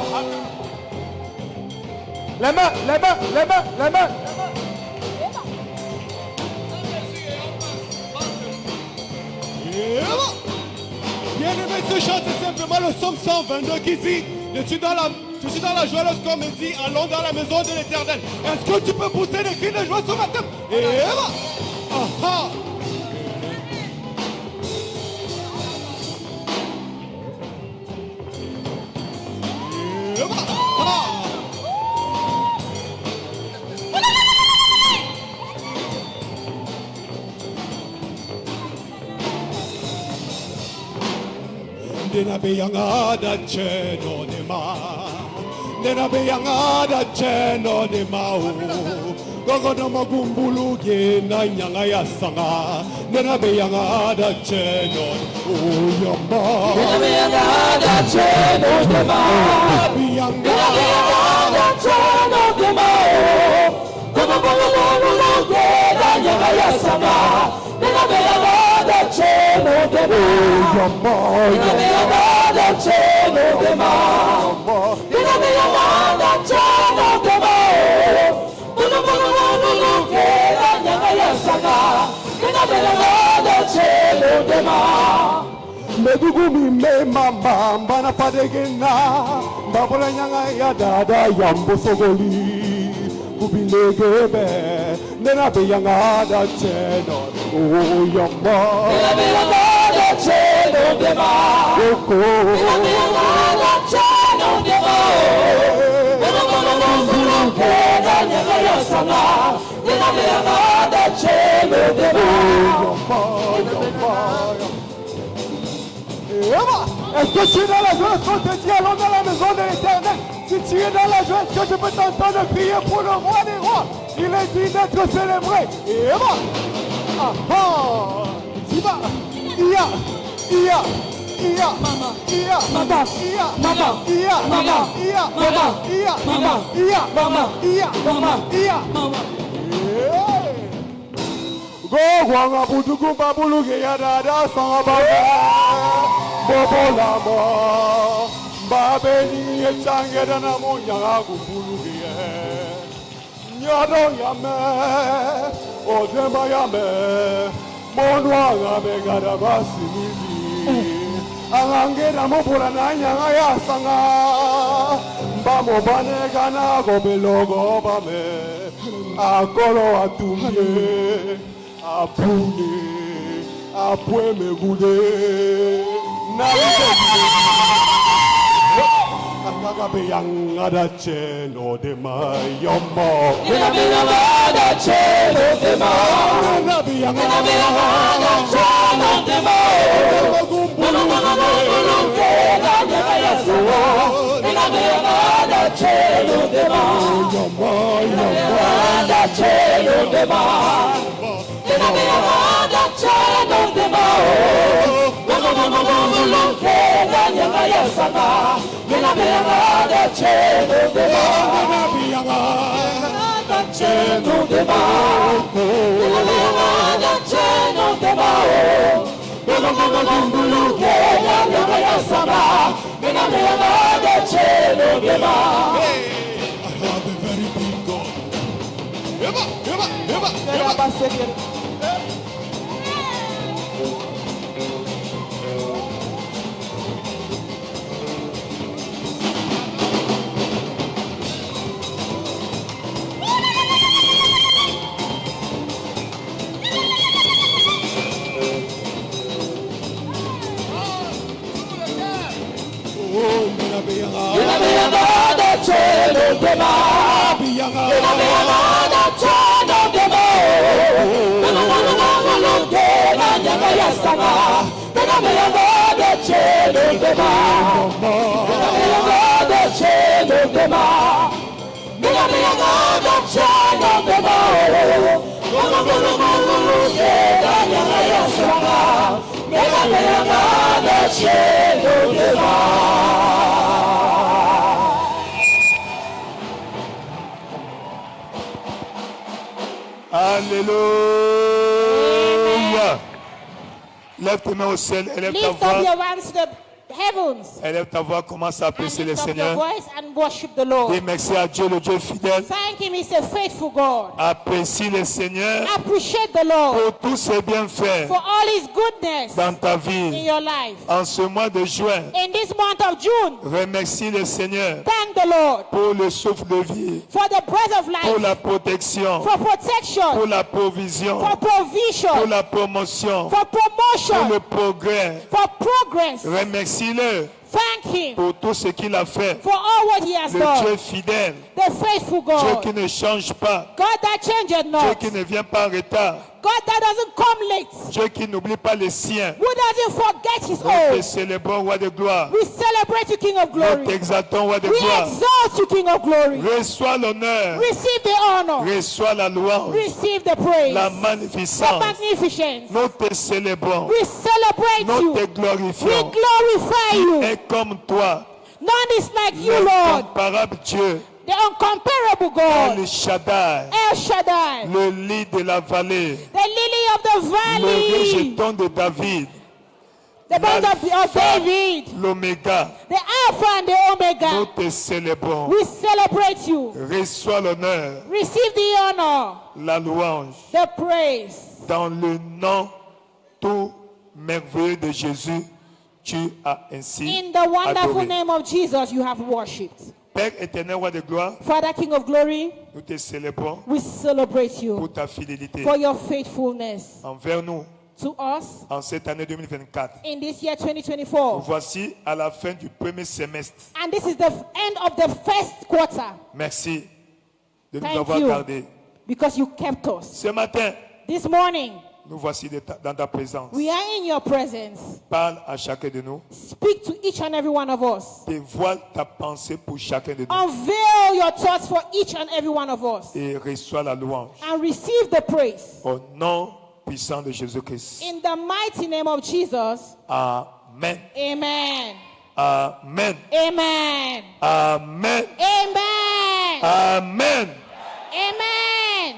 Les mains, les mains, les mains, les mains. Bien-aimé, ce chant, c'est simplement le psaume 122 qui dit je suis dans la joyeuse comédie, allons dans la maison de l'Éternel. Est-ce que tu peux pousser des cris de joie ce matin? Aha. Nenabe yanga da cheno ne ma, nenabe yanga da cheno ne ma o. Gogo no magumbulu ge na nyanga ya sanga, nenabe yanga da cheno o yamba. Nenabe yanga da cheno ne ma, nenabe yanga da cheno ne ma o. Gogo no magumbulu ge na nyanga ya sanga, nenabe yanga da cheno ne ma o yamba. Nenabe yanga da cheno ne ma, nenabe yanga da cheno ne ma o. Gogo no magumbulu ge na nyanga ya sanga, nenabe yanga da cheno ne ma. Medugumi me mama mbana padegena babula nyanga ya dada yambo sogoli kubilegebe nena be yanga da cheno o yamba nena be yanga da cheno dema oko nena be yanga da cheno dema yasanga Ninabe yangada chelo Est-ce que tu es dans la joie? Est-ce qu'on te dit allons dans la maison de l'Éternel? Si tu es dans la joie, est-ce que je peux t'entendre crier pour le roi des rois? Il est dit d'être célébré. Et ah ah, Ziba, Ia, Mama, Ia, Mama, Ia, Mama, Ia, Mama, Ia, Mama, Ia, Mama, Ia, Mama, Ia, Mama, Ia, Mama. Go wanga butuku babulu ge ya dada sanga babe bobo la mo babe ni ye change dana mo nyaga kubulu ge nyado yame o demba yame monwa gabe gada basini angange na mo pura na nyaga ya sanga bamo bane gana go belogo bame akolo atumye apune apwe megude Akaga beyanga da cheno de mayomo Ninabe da chelo de ma Ninabe da chelo de ma Ninabe da chelo de ma da chelo de ma Ninabe da chelo de ma Ninabe da chelo de Alléluia. Lève tes mains au ciel, élève ta Lift up voix. your hands to the heavens Élève ta voix, commence à apprécier and le lift up your Seigneur. voice and worship the Lord. Dis merci à Dieu, le Dieu fidèle. Thank Him, He's a faithful God. Apprécie le Seigneur Appreciate the Lord pour tous ses bienfaits for all His goodness dans ta in vie. your life. En ce mois de juin, In this month of June, remercie le Seigneur thank the Lord pour le souffle de vie, for the breath of pour life, la protection, for protection, pour la provision, for pour provision, la promotion, for pour promotion, le progrès. for progress. Remercie-le Thank Him pour tout ce qu'il a fait. for all what He has Le Dieu done. fidèle, The faithful Dieu God, qui ne change pas, God that changeth Dieu not, qui ne vient pas en retard, God that doesn't come late, Dieu qui n'oublie pas les siens. who doesn't forget His Nous te own. célébrons, roi de gloire. We celebrate you, King of Nous glory. t'exaltons, roi de We gloire. exalt you, King of glory. Reçois l'honneur, Receive the honor. reçois la louange, Receive the praise. la The magnificence. magnificence. Nous te célébrons, We celebrate nous you. te We glorifions. glorify you. Et comme toi, None is like you, Lord. l'incomparable Dieu, The incomparable God. El Shaddai, El Shaddai. le lit de la vallée, The lily of the le valley. rejeton de David, The band of David. l'Oméga. The Alpha and the Nous Omega. te célébrons. We celebrate you. Reçois l'honneur, Receive the honor. la louange, The praise. dans le nom tout merveilleux de Jésus. Tu as ainsi In the wonderful adoré. name of Jesus, you have worshipped. Père éternel, roi de gloire, Father, King of glory, nous te célébrons we celebrate you pour ta fidélité for your faithfulness envers nous to us en cette année 2024. in this year Nous 2024. voici à la fin du premier semestre. And this is the end of the first quarter. Merci de nous Thank avoir you. gardés. because you kept us. Ce matin, This morning, nous voici dans ta présence. we are in your presence. Parle à chacun de nous. Speak to each and every one of us. Dévoile ta pensée pour chacun de nous. Unveil your thoughts for each and every one of us. Et reçois la louange. And receive the praise. Au nom puissant de Jésus-Christ. In the mighty name of Jesus. Amen. Amen. Amen. Amen. Amen. Amen. Amen. Amen.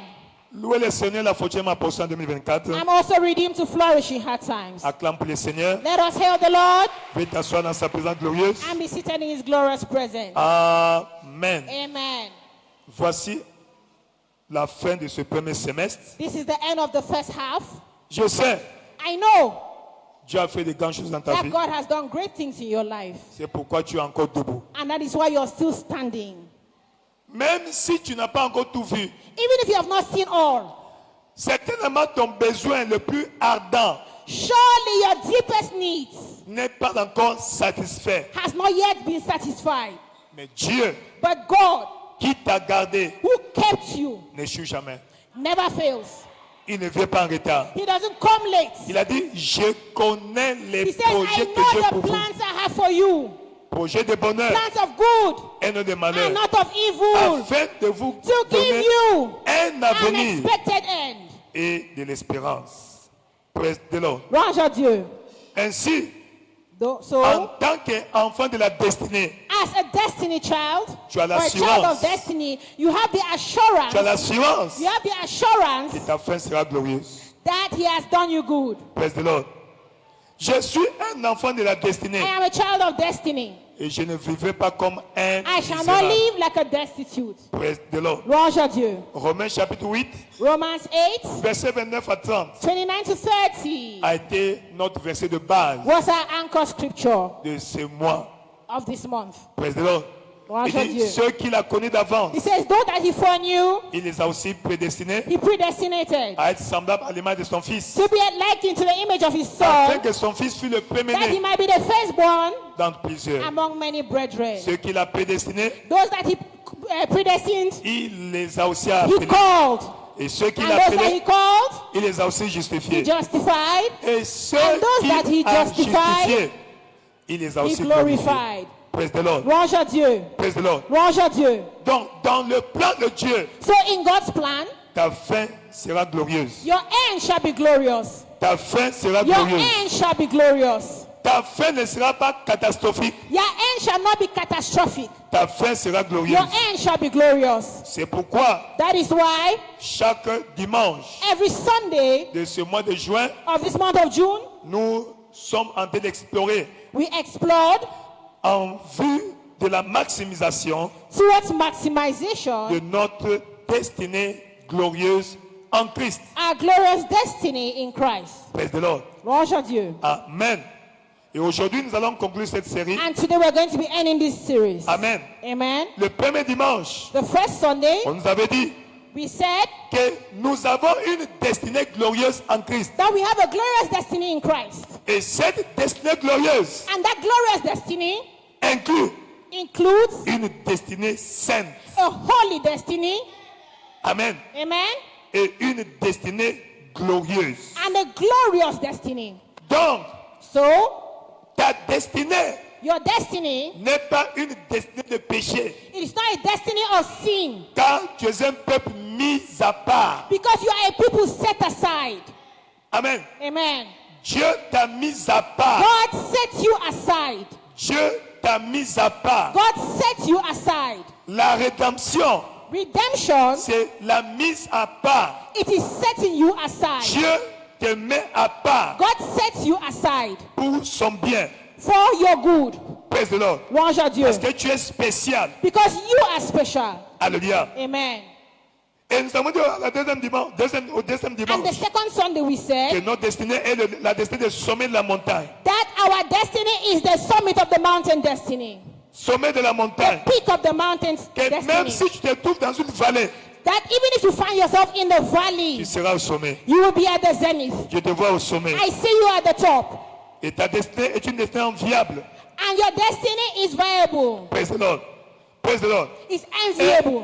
Louez le Seigneur, la fortune ma portion 2024. I'm also redeemed to flourish in hard times. Acclame pour le Seigneur. Let us hail the Lord Veuillez t'asseoir dans sa présence glorieuse. and be seated in his glorious presence. Amen. Amen. Voici la fin de ce premier semestre. This is the end of the first half. Je sais, I know Dieu a fait de grandes choses dans ta that vie. God has done great things in your life. C'est pourquoi tu es encore debout. And that is why you're still standing. Même si tu n'as pas encore tout vu, Even if you have not seen all, certainement ton besoin le plus ardent surely your deepest needs n'est pas encore satisfait. has not yet been satisfied. Mais Dieu, But God, qui t'a gardé, who kept you, n'échoue jamais. never fails. Il ne vient pas en retard. He doesn't come late. Il a dit, je connais les He says, I projets que j'ai know pour the vous. plans I have for you. Projets de bonheur Plans of good et non de malheur. and not of evil. Afin de vous To give donner you un an avenir expected end. et de l'espérance. Praise the Lord. Range à Dieu. Ainsi, So, en tant qu'enfant de la destinée, as a destiny child, tu as or a child l'assurance. of destiny, you have the assurance, Tu as l'assurance you have the assurance que ta fin sera glorieuse. that he has done you good. Praise the Lord. Je suis un enfant de la destinée I am a child of destiny. et je ne vivrai pas comme un I shall not misérable. live like a destitute. Praise the Lord. Range à Dieu. Romains chapitre 8, Romans 8, verset 29 à 30 29 to 30 a été notre verset de base was our anchor scripture de ce mois. of this month. Praise the Lord. Range Il à dit, Dieu. ceux qu'il a connus d'avance, He says, those that he foreknew, il les a aussi prédestinés he predestinated à être semblables à l'image de son fils, to be likened to the image of his afin son, que son fils fût le that he premier-né might be the firstborn dans plusieurs. among many brethren. Ceux qu'il a prédestinés, Those that he predestined, il les a aussi he appelés. called. Et ceux qu'il And a those that he appelés, called, il les a aussi he justifiés. justified. Et ceux And those that he qu'il a justified, justifiés, il les a He aussi glorifiés. glorified. Praise the Lord. Range à Dieu. Praise the Lord. Range à Dieu. Donc, dans le plan de Dieu, So in God's plan, ta fin sera glorieuse. your end shall be glorious. Ta fin sera Your glorieuse. end shall be glorious. Ta fin ne sera pas catastrophique. Your end shall not be catastrophic. Ta fin sera glorieuse. Your end shall be glorious. C'est pourquoi That is why chaque dimanche every Sunday de ce mois de juin, of this month of June, nous sommes en train d'explorer we explored en vue de la maximisation towards maximization de notre destinée glorieuse en Christ. our glorious destiny in Christ. Praise the Lord. Range à Dieu. Amen. Et aujourd'hui, nous allons conclure cette série. And today we're going to be ending this series. Amen. Amen. Le premier dimanche, The first Sunday, on nous avait dit we said que nous avons une destinée glorieuse en Christ. that we have a glorious destiny in Christ. Et cette destinée glorieuse And that glorious destiny inclut includes une destinée sainte. a holy destiny. Amen. Amen. Et une destinée glorieuse. And a glorious destiny. Donc, So, ta destinée your destiny, n'est pas une destinée de péché. it is not a destiny of sin. Car tu es un peuple mis à part. Because you are a people set aside. Amen. Amen. Dieu t'a mis à part. God set you aside. Dieu t'a mis à part. God set you aside. La rédemption, Redemption, c'est la mise à part. it is setting you aside. Dieu te met à part God sets you aside pour son bien. for your good. Praise the Lord. Range à Dieu. Parce que tu es spécial. Because you are special. Alléluia. Amen. Et nous avons dit au deuxième And the dimanche second Sunday we que said notre destinée est la destinée du sommet de la montagne. that our destiny is the summit of the mountain destiny. Sommet de la montagne. Peak of the mountain's Que même destiny. si tu te trouves dans une vallée, That even if you find yourself in the tu valley, seras au sommet. you will be at the zenith. Je te vois au sommet. I see you at the top. Et ta destinée est une destinée enviable. And your destiny is viable. Praise the Lord. Praise the Lord. It's Et enviable.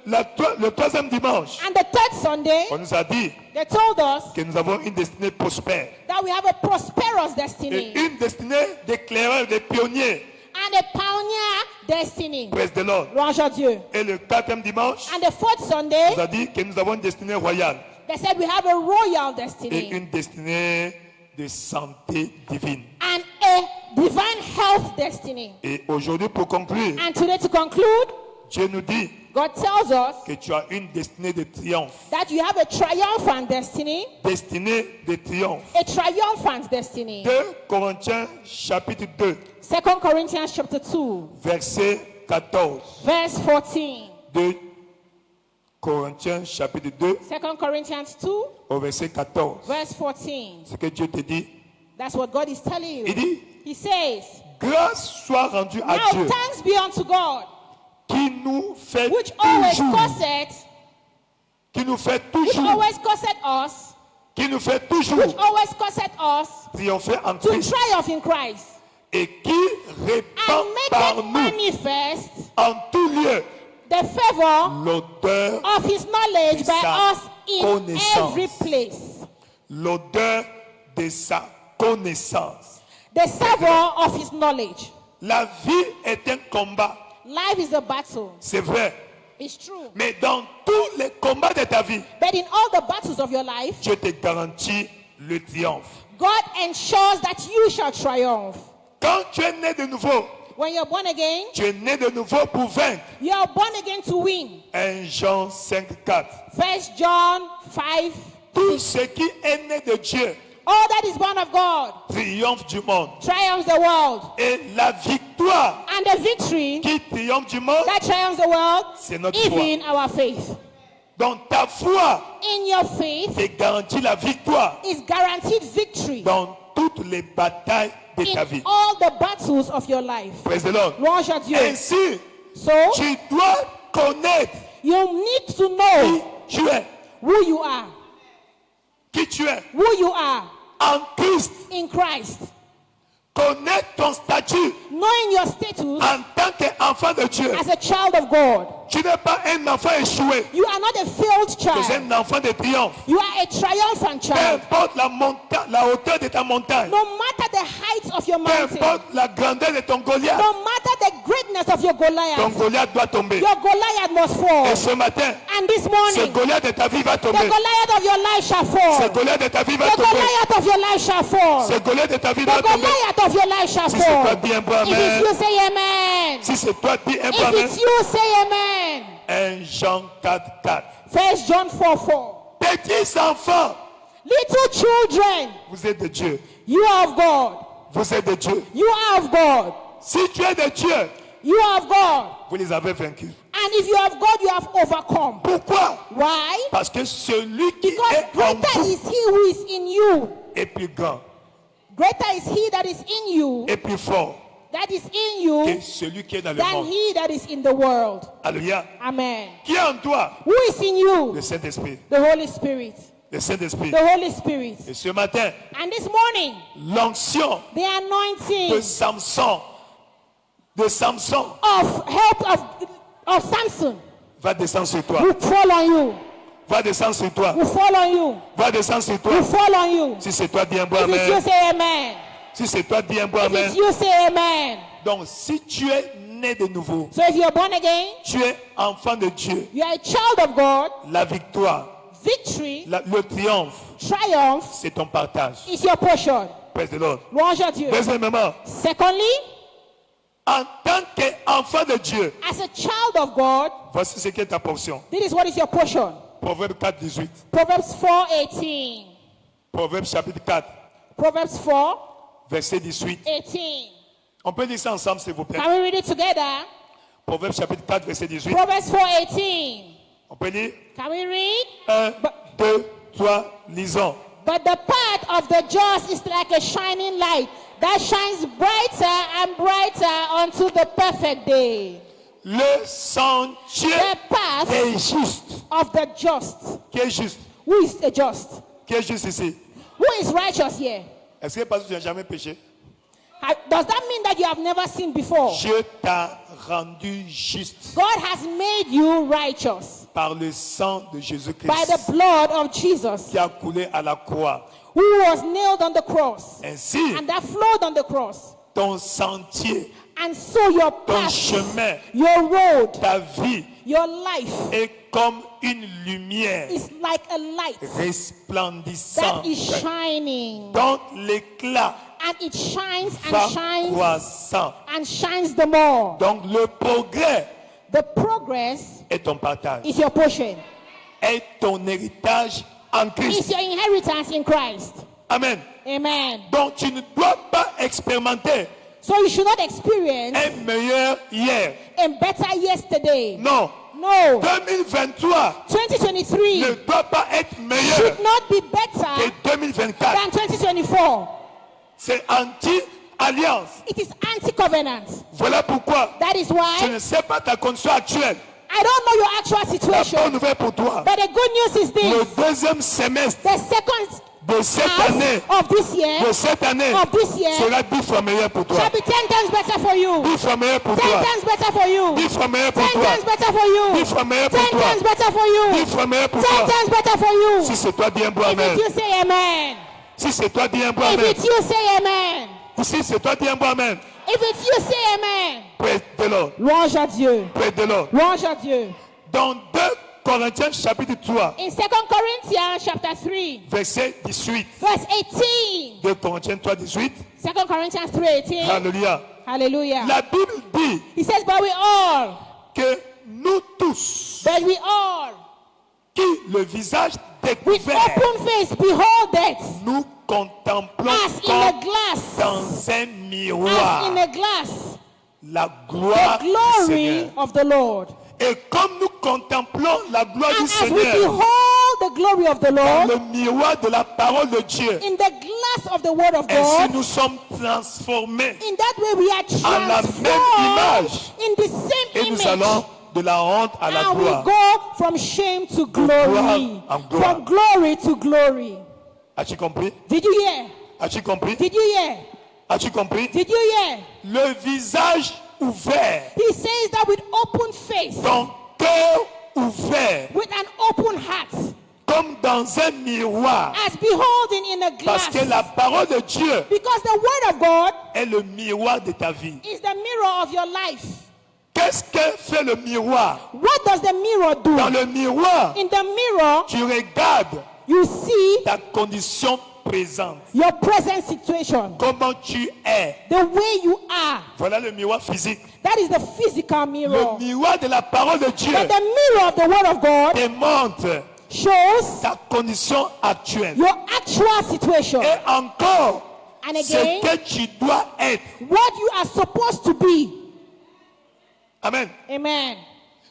le troisième dimanche, And the third Sunday, on nous a dit they told us que nous avons une destinée prospère. that we have a prosperous Et destiny une destinée d'éclaireurs, de pionniers. and a pioneer destiny. Praise the Lord. Louange à Dieu. Et le quatrième dimanche, And the fourth on Sunday, nous a dit que nous avons une destinée royale they said we have a royal et destiny une destinée de santé divine. and a divine health destiny. Et aujourd'hui, pour conclure, And today, to conclude, Dieu nous dit God tells us que tu as une destinée de triomphe. that you have a triumphant destiny, Destinée de triomphe. a triumphant destiny. 2 Corinthiens chapitre 2, 2 Corinthians chapter 2, verset 14. verse 14. 2 Corinthiens chapitre 2, 2 Corinthians 2, au verset 14. verse 14. Ce que Dieu te dit, That's what God is telling you. il dit, He says, grâce soit rendue à now Dieu thanks be unto God, qui nous fait which always toujours, causeth, qui nous fait which toujours, always causeth us, qui nous fait toujours which always causeth us triompher en to Christ triumph in Christ, et qui répand and par make nous manifest en tout lieu the favor l'odeur of his knowledge de by sa us in connaissance. every place. L'odeur de sa connaissance. The savor of his knowledge. La vie est un combat, Life is a battle. c'est vrai. It's true. Mais dans tous les combats de ta vie, But in all the battles of your life, Dieu te garantit le triomphe. God ensures that you shall triumph. Quand tu es né de nouveau, When you're born again, tu es né de nouveau pour vaincre. you are born again to win. 1 Jean 5, 4. 1 John 5. Tout ce qui est né de Dieu All that is born of God triomphe du monde. triumphs the world. Et la victoire And the victory qui triomphe du monde, that triumphs the world, c'est notre foi. even our faith. Donc ta foi In your faith te garantit la victoire is guaranteed victory dans toutes les batailles de ta vie. in all the battles of your life. Praise the Lord. Louange à Dieu. Ainsi, So, tu dois connaître you need to qui know tu es. who you are. Qui tu es Who you are en Christ. in Christ. Connaître ton statut Knowing your status en tant qu'enfant de Dieu. as a child of God. Tu n'es pas un enfant échoué. You are not a failed Tu es child. un enfant de triomphe. You are a triumphant Peu child. importe la hauteur de ta montagne. No matter the height of your Peu mountain, importe la grandeur de ton Goliath. no matter the greatness of your Ton Goliath, Goliath doit tomber. your Goliath must fall. Et ce matin, And this ce morning, Goliath de ta vie va the tomber. Goliath of your life shall Ce fall. Goliath de ta vie va The tomber. Goliath of your life shall fall. Ce Goliath de ta vie The va tomber. Goliath of your life shall Si c'est toi, fall. dis un bon If it's amen. you, say amen. Si c'est toi, dis un bon If amen. it's you, say amen. 1 Jean 4, 4. 1 John 4, 4. Petits enfants, Little children, vous êtes de Dieu. you are of God. Vous êtes de Dieu. You are of God. Si tu es de Dieu, You are of God. vous les avez vaincus. And if you are of God, you have overcome. Pourquoi? Why? Parce que celui qui Because est en greater vous is he who is in you. est plus grand Greater is he that is in you, et plus fort that is in que you, celui qui est dans le than monde. he that is in the world. Alléluia. Amen. Qui est en toi? Who is in you? Le Saint-Esprit. The Holy Spirit. Le Saint-Esprit. The Holy Spirit. Et ce matin, And this morning, l'onction the anointing de Samson of help of Samson va descendre sur toi. will fall on you. Va descendre sur toi. Will fall on you. Va descendre sur toi. Will fall on you. Si c'est toi, dis un bon If it's you, amen. say amen. Si c'est toi, dis un bon If amen. it's you, say amen. Donc, si tu es né de nouveau, So if you're born again, tu es enfant de Dieu, you are a child of God, la victoire, victory, le triomphe, triumph c'est ton partage. is your portion. Praise the Lord. Louange à Dieu. Deuxièmement, Secondly, en tant qu'enfant de Dieu, as a child of God, voici ce qui est ta portion. this is what is your portion. Proverbe 4, 18. Proverbs 4:18. Proverbe chapitre 4, Proverbs 4:18. verset 18. On peut lire ça ensemble, s'il vous plaît. Can we read it together? Proverbe chapitre 4, verset 18. Proverbs 4:18. On peut lire Can we read? 1, 2, 3, lisons. But the path of the just is like a shining light that shines brighter and brighter unto the perfect day. Le sentier The path est juste. of the just. Qui est juste? Who is the just? Qui est juste ici? Who is righteous here? Est-ce que parce que tu n'as jamais péché? Does that mean that you have never sinned before? Dieu t'a rendu juste God has made you righteous par le sang de by Jésus-Christ the blood of Jesus, qui a coulé à la croix. who was nailed on the cross, Ainsi, and that flowed on the cross. ton sentier, And so your ton path, chemin, your road, ta vie your life est comme une lumière is like a light that resplendissante is shining. dont l'éclat And it shines va and shines croissant. and shines the more. Donc le progrès The progress est ton partage, is your portion. est ton héritage en It's Christ. your inheritance in Christ. Amen. Amen. Donc tu ne dois pas expérimenter So you should not experience un meilleur hier. a better yesterday. Non. No. 2023 2023 ne doit pas être meilleur should not be better que 2024. than 2024. C'est anti-alliance. It is anti-covenant. Voilà pourquoi That is je why ne sais pas ta condition actuelle. I don't know your actual La bonne situation. nouvelle pour toi. But the good news is Le this. deuxième semestre The second de cette année, half of this year sera 10 fois meilleur pour toi. shall be 10 times better for you. 10 fois meilleur pour 10 toi. times better for you. 10 fois meilleur 10 pour toi. times better for you. 10 fois meilleur 10 pour toi. times better for you. 10 fois meilleur pour 10 toi. times better for you. Si c'est toi, dis un bon If amen. it's you, say amen. Si c'est toi, dis un bon If amen. it's you, say amen. Si c'est toi, dis un bon amen. If it's you, say amen. Praise the Lord. Louange à Dieu. Praise the Lord. Louange à Dieu. Dans 2 Corinthiens chapitre 3, In 2 Corinthians chapter 3, verset 18. verse 18. 2 Corinthiens 3, 18. 2 Corinthians 3:18. Alléluia. Hallelujah. La Bible dit He says, but we all, que nous tous, but we all, qui le visage with découvert, open face, behold that, nous contemplons as in a comme glass, dans un as miroir in a glass, la gloire the du glory Seigneur. of the Lord. Et comme nous contemplons la gloire And du as we Seigneur behold the glory of the dans Lord, le miroir de la parole de Dieu, in the glass of the word of ainsi God, nous sommes transformés in that way we are à la même transformed image. in the same Et nous image. allons de la honte à la And we gloire. go from shame to glory. gloire en gloire. From glory to glory. As-tu compris? Did you hear? As-tu compris? Did you hear? As-tu compris? Did you hear? Le visage ouvert, He says that with open face, ton cœur ouvert, with an open heart, comme dans un miroir. as beholding in a Parce glass. que la parole de Dieu Because the word of God est le miroir de ta vie. is the mirror of your life. Qu'est-ce que fait le miroir? What does the mirror do? Dans le miroir, In the mirror, tu regardes you see ta condition présente. your present situation, Comment tu es. the way you are. Voilà le miroir physique. That is the physical Le mirror. miroir de la parole de Dieu But the mirror of the word of God démontre shows ta condition actuelle. your actual situation. Et encore, And ce again, que tu dois être. what you are supposed to be. Amen. Amen.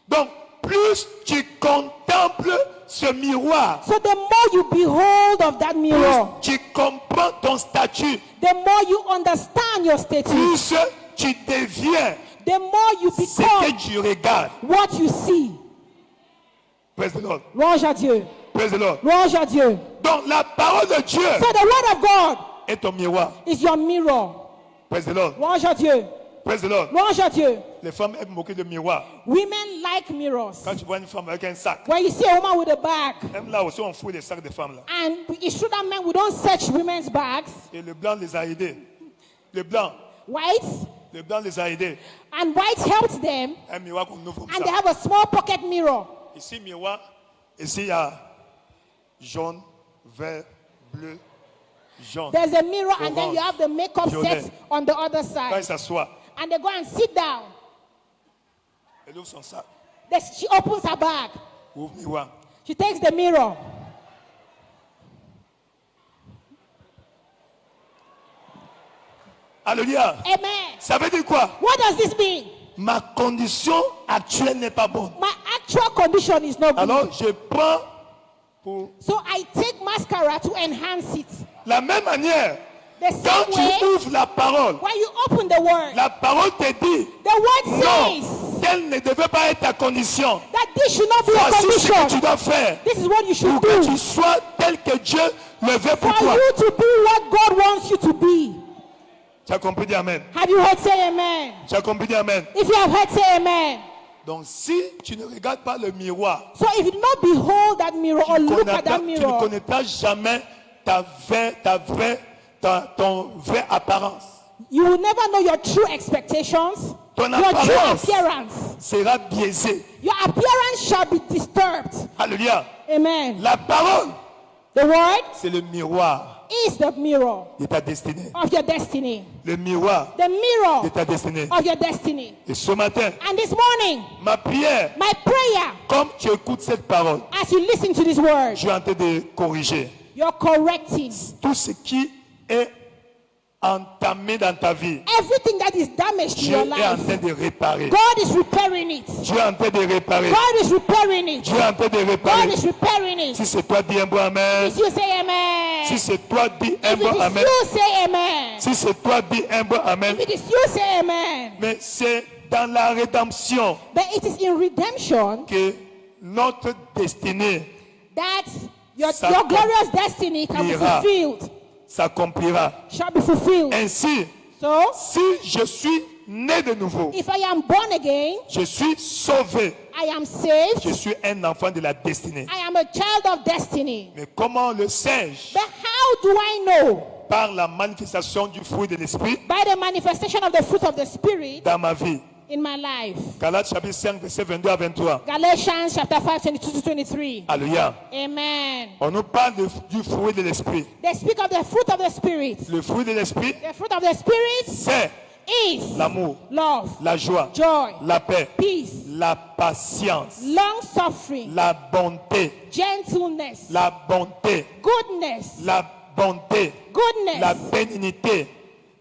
Donc, plus tu contemples ce miroir, So the more you behold of that mirror, plus tu comprends ton statut, the more you understand your status, plus tu deviens the more you ce become que tu regardes. what you see. Praise the Lord. Louange à Dieu. Praise the Lord. Louange à Dieu. Donc, la parole de Dieu So the word of God est ton miroir. is your mirror. Praise the Lord. Louange à Dieu. Praise the Lord. Louange à Dieu. Les femmes aiment moquer de miroir. Women like mirrors. Quand tu vois une femme avec un sac, When you see a woman with a bag, même là aussi on fouille les sacs des femmes là. and it's true that men, we don't search women's bags, Et le blanc les a aidés. Le blanc les a aidés. and white helps them, Un miroir qu'on ouvre comme and they ça. have a small pocket mirror. Ici miroir, ici il y a jaune, vert, bleu, jaune. There's a mirror, and then orange, you have the makeup violet. set on the other Quand il side. s'assoit, And they go and sit down. elle ouvre son sac, She opens her bag. ouvre le miroir. She takes the mirror. Alléluia. Amen. Ça veut dire quoi? What does this mean? Ma condition actuelle n'est pas bonne. My actual condition is not good. Alors je prends pour So I take mascara to enhance it. la même manière. The Quand same way, tu ouvres la parole, when you open the word, la parole te dit the word non, says telle ne devait pas être ta condition. that this should not be a Voici ce que tu condition. dois faire This is what you should pour que do tu sois tel que Dieu le veut pour for toi. you to be what God wants you to be. Tu as compris, dis Amen. Have you heard say amen? Tu Tu as compris, dis amen. If you have heard, say amen. Donc si tu ne regardes pas le miroir, So if you do not behold that mirror or look at that tu ne mirror, connaîtras jamais ton vraie apparence. you will never know your true expectations, Ton your true apparence appearance. sera biaisée. Your appearance shall be disturbed. Alléluia. Amen. La parole, The word c'est le miroir is the mirror de ta destinée. of your destiny. Le miroir The mirror de ta destinée. of your destiny. Et ce matin, And this morning, ma prière, my prayer, comme tu écoutes cette parole, as you listen to this word, je suis en train de corriger you're correcting tout ce qui est entamé dans ta vie. everything that is damaged in Dieu your est en life. train de réparer. God is repairing it. Dieu est en train de réparer. God is repairing it. Dieu est en train de God réparer. is repairing it. Si c'est toi, dis un bon amen. If you say amen. Si c'est toi, dis un If bon it is amen. you, say amen. Si c'est toi, dis un bon amen. If it is you, say amen. Mais c'est dans la rédemption But it is in redemption que notre destinée that your Ça glorious destiny can be accomplira. fulfilled. s'accomplira. Shall be fulfilled. Ainsi, So, si je suis né de nouveau, if I am born again, je suis sauvé, I am saved. je suis un enfant de la destinée. I am a child of destiny. Mais comment le sais-je? But how do I know? Par la manifestation du fruit de l'esprit By the manifestation of the fruit of the Spirit dans ma vie. in my life. Galates chapitre 5, verset 22 à 23. Galatians chapter 5, 22 to 23. Alléluia. Amen. On nous parle du fruit de l'esprit. They speak of the fruit of the Spirit. Le fruit de l'esprit, The fruit of the Spirit c'est is l'amour, love, la joie, joy, la paix, peace, la patience, long suffering, la bonté, gentleness, la bonté, goodness, la bonté, goodness, la bénignité,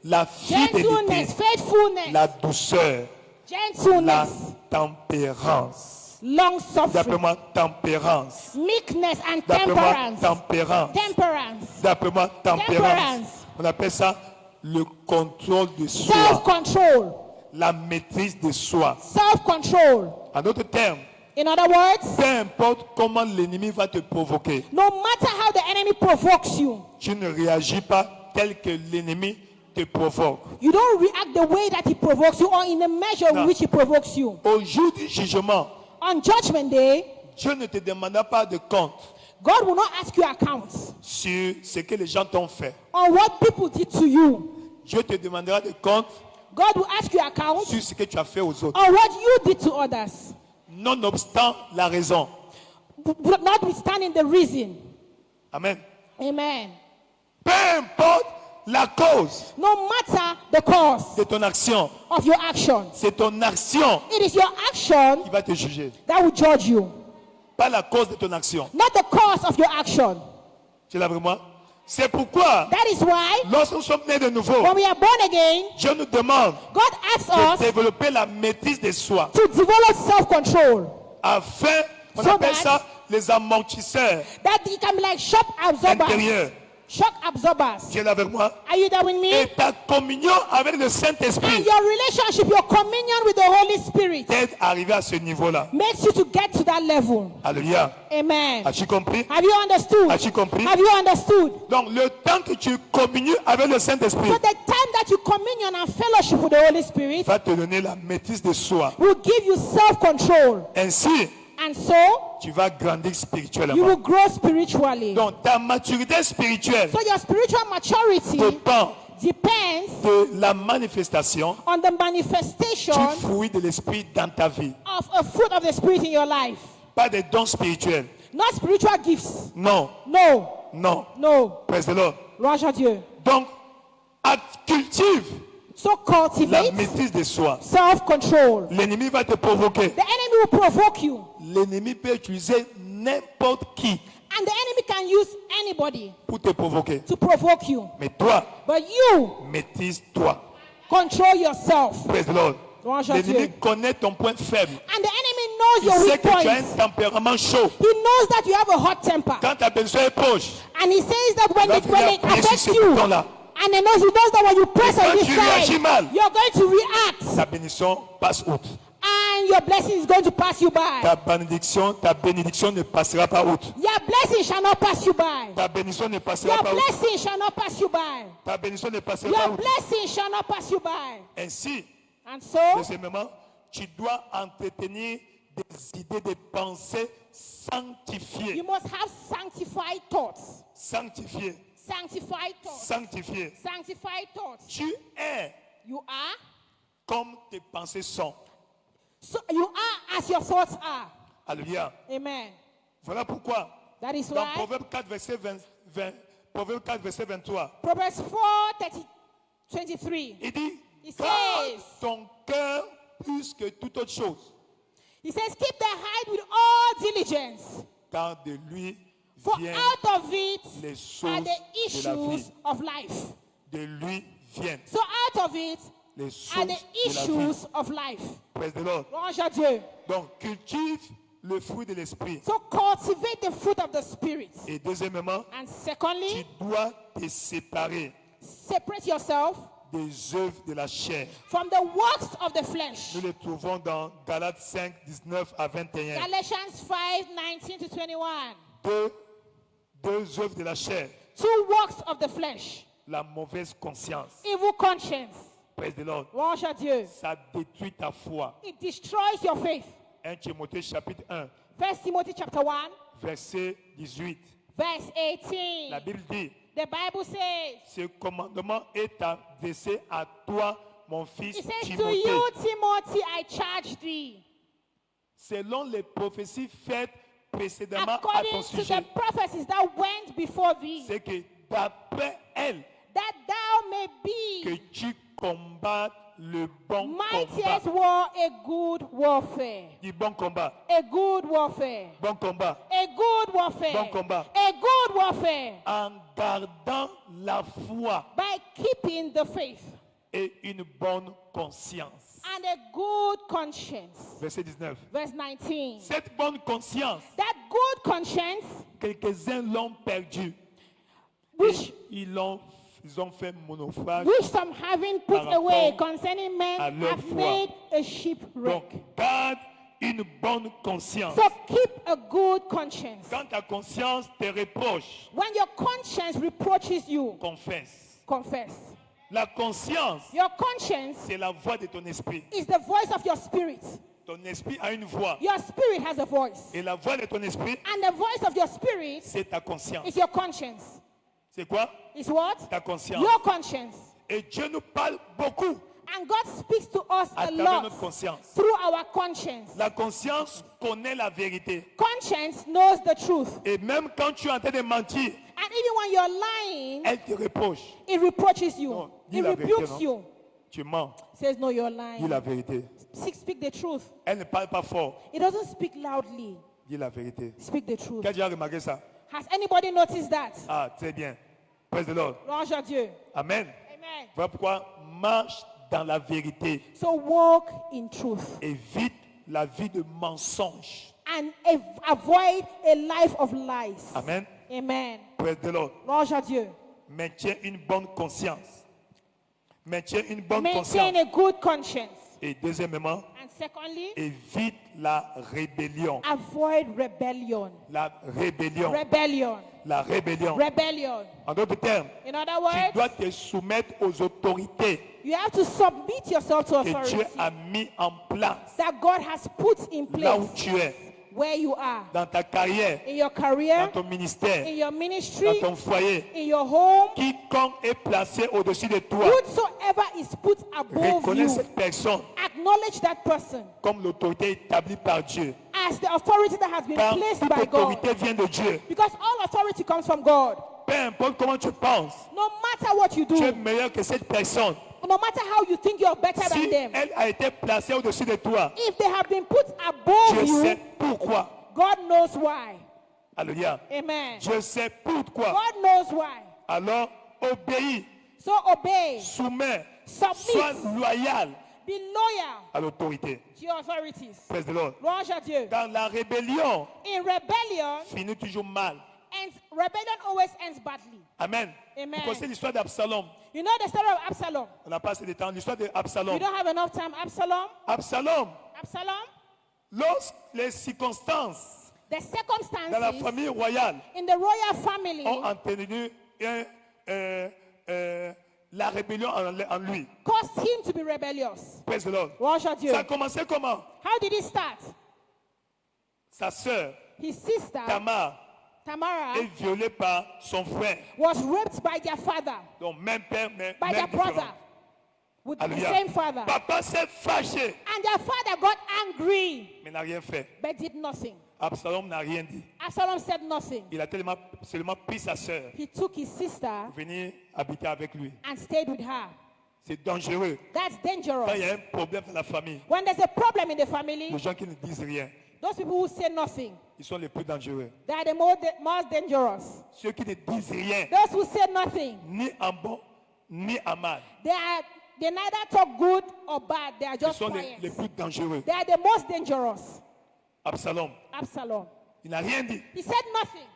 la fidélité, gentleness, faithfulness, la douceur, la gentleness, tempérance. long suffering, D'après-moi, tempérance. meekness and D'après-moi, temperance. tempérance. Temperance. D'après-moi, tempérance. Temperance. On appelle ça le contrôle de soi, Self-control. la maîtrise de soi. Self-control. En d'autres termes, In other words, peu importe comment l'ennemi va te provoquer, no matter how the enemy provokes you, tu ne réagis pas tel que l'ennemi te provoque. you don't react the way that he provokes you or in the measure in Non. which he provokes you. Au jour du jugement, On Judgment Day, Dieu ne te demandera pas de compte God will not ask you accounts sur ce que les gens t'ont fait. on what people did to you. Dieu te demandera de compte God will ask you accounts sur ce que tu as fait aux autres. on what you did to others, Nonobstant la raison. notwithstanding the reason. Amen. Amen. Peu importe la cause No matter the cause de ton action, of your action, c'est ton action it is your action qui va te juger. that will judge you, Pas la cause de ton action. not the cause of your action. Tu l'as vraiment? C'est pourquoi, That is why lorsque nous sommes nés de nouveau, when we are born again, Dieu nous demande God asks de us développer la maîtrise de soi. to develop self-control, Afin, on So appelle that- ça les amortisseurs that it can be like shock absorbers. intérieurs. Shock absorbers. Tu es là avec moi? Are you there with me? Et ta communion avec le And Saint-Esprit your relationship, your communion with the Holy Spirit t'aide à arriver à ce niveau-là. makes you to get to that level. Alléluia. Amen. As-tu compris? Have you understood? As-tu compris? Have you understood? Donc, le temps que tu communies avec le Saint-Esprit So the time that you communion and fellowship with the Holy Spirit va te donner la maîtrise de soi. will give you self-control. Ainsi, And so tu vas grandir you spirituellement. will grow spiritually. Donc, ta maturité spirituelle So your spiritual maturity dépend depends de la manifestation on the du manifestation fruit de l'Esprit dans ta vie. of a fruit of the Spirit in your life. Pas des dons spirituels. Not spiritual gifts. Non, No. non. No. Praise the Lord. Gloire à Dieu. Donc, cultive So la cultivate maîtrise de soi. self-control. L'ennemi va te provoquer. The enemy will provoke you. L'ennemi peut utiliser n'importe qui And the enemy can use anybody pour te provoquer. to provoke you. Mais toi, But you maîtrise-toi. control yourself. Praise the Lord. Gloire à L'ennemi Dieu. connaît ton point faible. And the enemy knows Il your sait weak que tu as un points. tempérament chaud. He knows that you have a hot temper. Quand ta besoin est proche, And he says that when il va it venir appuyer sur affects ce you, bouton-là. and he knows that when you press Et on quand this tu réagis side, mal, you're going to react. ta bénédiction passe outre. And your blessing is going to pass you by. Ta bénédiction ne passera pas outre. Your blessing shall not pass you by. Ta bénédiction ne passera Your pas outre. blessing shall not pass you by. Ta bénédiction ne passera pas Your outre. blessing shall not pass you by. Ainsi, And so, deuxièmement, tu dois entretenir des idées, des pensées sanctifiées. you must have sanctified thoughts. Sanctifiées. Sanctified thoughts. Sanctifiées. Sanctified thoughts. Tu es You are. comme tes pensées sont. So you are as your thoughts are. Alléluia. Amen. Voilà pourquoi, That is dans why Proverbe 4, verset 20, Proverbe 4, verset 23, Proverbs 4:23. il dit, It garde says, ton cœur plus que toute autre chose, He says, keep thy heart with all diligence, car de lui for viennent out of it les are sources the de la issues vie. of life. De lui viennent So out of it les are sources the de la vie. issues of life. Praise the Lord. Louange à Dieu. Donc, cultive le fruit de l'esprit. So cultivate the fruit of the Spirit. Et deuxièmement, And tu secondly, dois te séparer separate yourself des œuvres de la chair. from the works of the flesh. Nous les trouvons dans Galates 5, 19 à 21. Galatians 5:19-21. Deux œuvres de la chair. Two works of the flesh. La mauvaise conscience. Evil conscience. Praise the Lord. Louange à Dieu. Ça détruit ta foi. It destroys your faith. 1 Timothée chapitre 1, 1 Timothy chapter 1, verset 18. verse 18. La Bible dit, The Bible says, ce commandement est adressé à toi, mon fils it says, to Timothée, you, Timothy, I charge thee, selon les prophéties faites précédemment à ton according to sujet. the prophecies that went before thee, C'est que d'après elle, that thou may que be tu combattes le bon mighty combat. as war, a good warfare. Du bon combat. A good warfare. Bon combat. A good warfare. Bon combat. A good warfare. En gardant la foi By keeping the faith et une bonne conscience. and a good conscience. Verset 19. Verse 19. Cette bonne conscience, That good conscience, quelques-uns l'ont perdue. which Et ils ont fait monaufrage. some having put Par rapport away concerning men à leur have foi. made a Donc, shipwreck. garde une bonne conscience. So keep a good conscience. Quand ta conscience te reproche, When your conscience reproaches you, confesse. confess. La conscience, Your conscience c'est la voix de ton esprit. is the voice of your spirit. Ton esprit a une voix. Your spirit has a voice. Et la voix de ton esprit, And the voice of your spirit c'est ta conscience. is your conscience. C'est quoi? Is what? Ta conscience. Your conscience. Et Dieu nous parle beaucoup And God speaks to us à a travers lot notre conscience. through our conscience. La conscience connaît la vérité. Conscience knows the truth. Et même quand tu es en train de mentir, And even when you're lying, elle te reproche. it reproaches you. Non, dis It la vérité, rebukes non? you. Tu mens. Says, no, you're Dis lying. la vérité. Speak the truth. Elle ne parle pas fort. It doesn't speak loudly. Dis la vérité. Speak the truth. Qui a déjà remarqué ça? Has anybody noticed that? Ah, très bien. Praise the Lord. Louange à Dieu. Amen. Amen. Voilà pourquoi marche dans la vérité. So walk in truth Évite la vie de mensonge. and avoid a life of lies. Amen. Amen. Praise the Lord. Louange à Dieu. Maintiens une bonne conscience. Maintiens une bonne Maintain conscience. a good conscience. Et deuxièmement, And secondly, évite la rébellion. avoid rebellion. La rébellion. Rebellion. La rébellion. Rebellion. En d'autres termes, In other tu words, dois te soumettre aux autorités you have to submit yourself to que Dieu authority a mis en place that God has put in là où place tu es, where you are. dans ta carrière, In your dans career, ton ministère, in your dans ministry, ton foyer. in your home. Quiconque est placé au-dessus de toi, Whosoever is put above reconnais you, cette personne acknowledge that person comme l'autorité établie par Dieu. as the authority that has been Car placed toute by God. autorité vient de Dieu. Because all authority comes from God. Peu importe comment tu penses, No matter what you do, tu es meilleur que cette personne. no matter how you think you're better than Si them, elle a été placée au-dessus de toi, if they have been put above Dieu you, sait pourquoi. God knows why. Alléluia. Amen. Dieu sait pourquoi. God knows why. Alors, obéis, So obey, soumets, submit, sois loyal be loyal à l'autorité. to your authorities. Praise the Lord. Louange à Dieu. Dans la rébellion, In rebellion, finit toujours mal. rebellion always ends badly. Amen. Amen. Vous connaissez l'histoire d'Absalom. You know the story of Absalom. On n'a pas assez de temps. L'histoire We d'Absalom. don't have enough time. Absalom, Absalom, lorsque les circonstances the dans la circumstances famille royale in the royal family ont entraîné la rébellion en lui. caused him to be rebellious. Praise the Lord. Worship Dieu. Ça a commencé comment? How did it start? Sa sœur, His sister, Tamara, est violée par son frère. was raped by their father, Donc même père, mais by même their brother, différent. with the Alléluia. same father. Papa s'est fâché, And their father got angry, mais n'a rien fait. but did nothing. Absalom n'a rien dit. Absalom said nothing. Il a seulement pris sa sœur He took his sister pour venir habiter avec lui. and stayed with her. C'est dangereux. That's Quand il y dangerous. a un problème dans la famille, When there's a problem in the family, les gens qui ne disent rien, those people who say nothing, ils sont les plus dangereux. they are the most dangerous. Ceux qui ne disent rien, Those who say nothing, ni en bon, ni en mal, they neither talk good or bad. They are ils just sont quiet. les plus dangereux. They are the most dangerous. Absalom, Absalom. il n'a rien dit. He said nothing.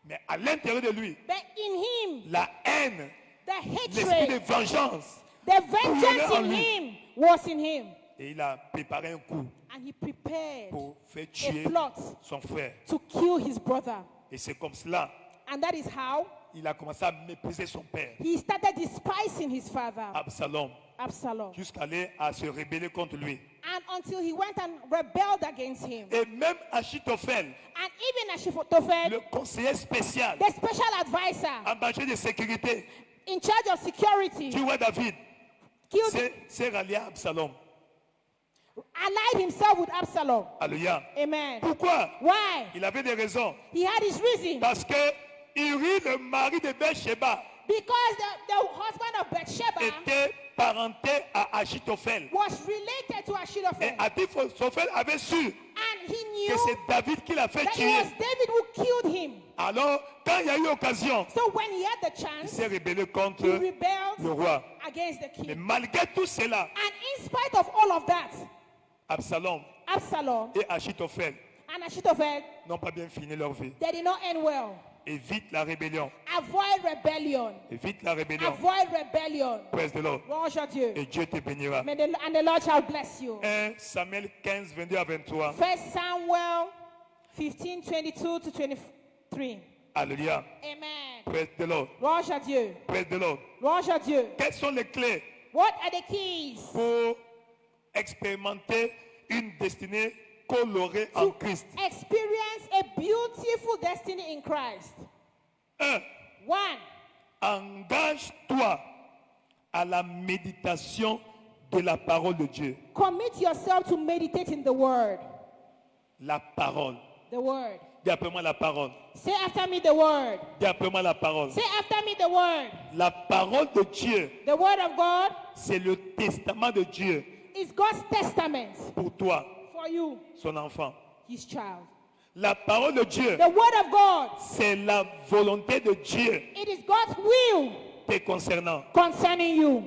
Mais à l'intérieur de lui, But in him, la haine, the l'esprit de hatred, vengeance, the vengeance en in lui. him was in him. Et il a préparé un coup And he prepared pour faire a tuer plot son frère. to kill his brother. Et c'est comme cela, And that is how il a commencé à mépriser son père, he started despising his father, Absalom, Absalom. jusqu'à aller à se rebeller contre lui. And until he went and rebelled against him. Et même Achitophel, And even Achitophel, le conseiller spécial the special advisor en charge de sécurité in charge of security, du roi David, killed, s'est rallié à Absalom. allied himself with Absalom. Alléluia. Amen. Pourquoi? Why? Il avait des raisons. He had his reason. Parce que Uri, le mari de Bathsheba, Because the husband of Bathsheba était parenté à Achitophel. was related to Et Achitophel. Achitophel avait su And he que knew c'est David qui l'a fait that it tuer. was David who killed him. Alors, quand il y a eu occasion, So when he had the il chance, s'est rébellé he contre rebelled le roi. against the Mais king. malgré tout cela, And in spite of all of that, Absalom Absalom et Achitophel and Achitophel, n'ont pas bien fini leur vie. they did not end well. Évite la rébellion. Avoid rebellion. Évite la rébellion. Avoid rebellion. Praise the Lord. Worship Dieu. Et Dieu te bénira. And the Lord shall bless you. 1 Samuel 15, 22 à 23. 1 Samuel 15, 22 to 23. Alléluia. Amen. Praise the Lord. Worship Dieu. Praise the Lord. Worship Dieu. Quelles sont les clés What are the keys pour expérimenter une destinée colorée en to Christ? experience a beautiful destiny in Christ? 1. 1. Engage-toi à la méditation de la parole de Dieu. Commit yourself to meditate in the word. La parole. The word. Dis après moi la parole. Say after me the word. Dis après moi la parole. Say after me the word. La parole de Dieu, The word of God c'est le testament de Dieu is God's testament pour toi, for you, son enfant. his child. La parole de Dieu, The word of God, c'est la volonté de Dieu it is God's will te concernant. concerning you.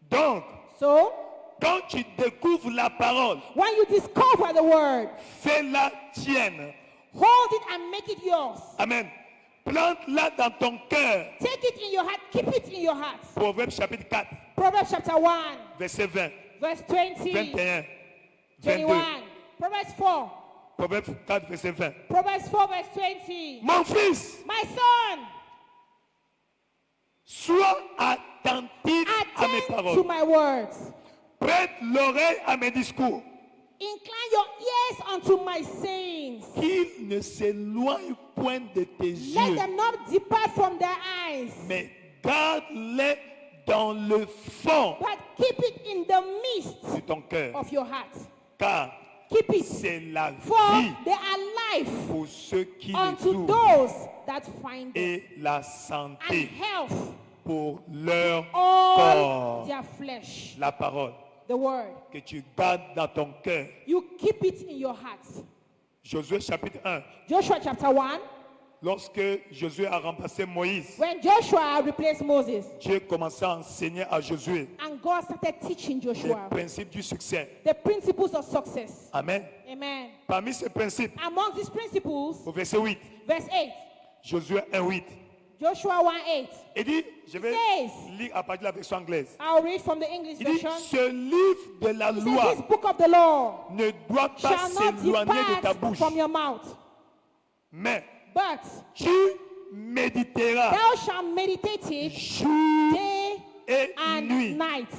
Donc, So, quand tu découvres la parole, when you discover the word, fais-la tienne. hold it and make it yours. Amen. Plante-la dans ton cœur. Take it in your heart, keep it in your heart. Proverbe chapitre 4, Proverbs chapter 1, verset 20, verse 20, 21, 21. 22. Proverbs 4, Proverbe 4, verset 20. Proverbs 4, verse 20. Mon fils, My son, sois attentif à mes attend to paroles. my words. Prête l'oreille à mes discours. Incline your ears unto my sayings. Qu'ils ne s'éloignent point de tes Let yeux, them not depart from their eyes, mais garde-les dans le fond but keep it in the midst de ton cœur. of your heart. Car Keep it, c'est la for vie they are life pour ceux qui les unto trouvent those that find them, et la and santé health pour leur all corps. their flesh. La parole The word. que tu gardes dans ton cœur. You keep it in your heart. Josué chapitre 1. Joshua chapter 1, Lorsque Josué a remplacé Moïse, when Joshua replaced Moses, Dieu commençait à enseigner à Josué and God started teaching les Joshua principes du succès. the principles of success. Amen. Amen. Parmi ces principes, Among these principles, au verset 8, verse 8, Josué 1, 8, Joshua 1, 8, il dit, je vais Yes. lire à partir de la version anglaise. I'll read from the English Il dit, version. ce livre de la It says, loi this book of the law ne doit pas shall not s'éloigner de ta depart bouche, from your mouth, mais but tu méditeras thou shalt meditate it jour day et and nuit. night.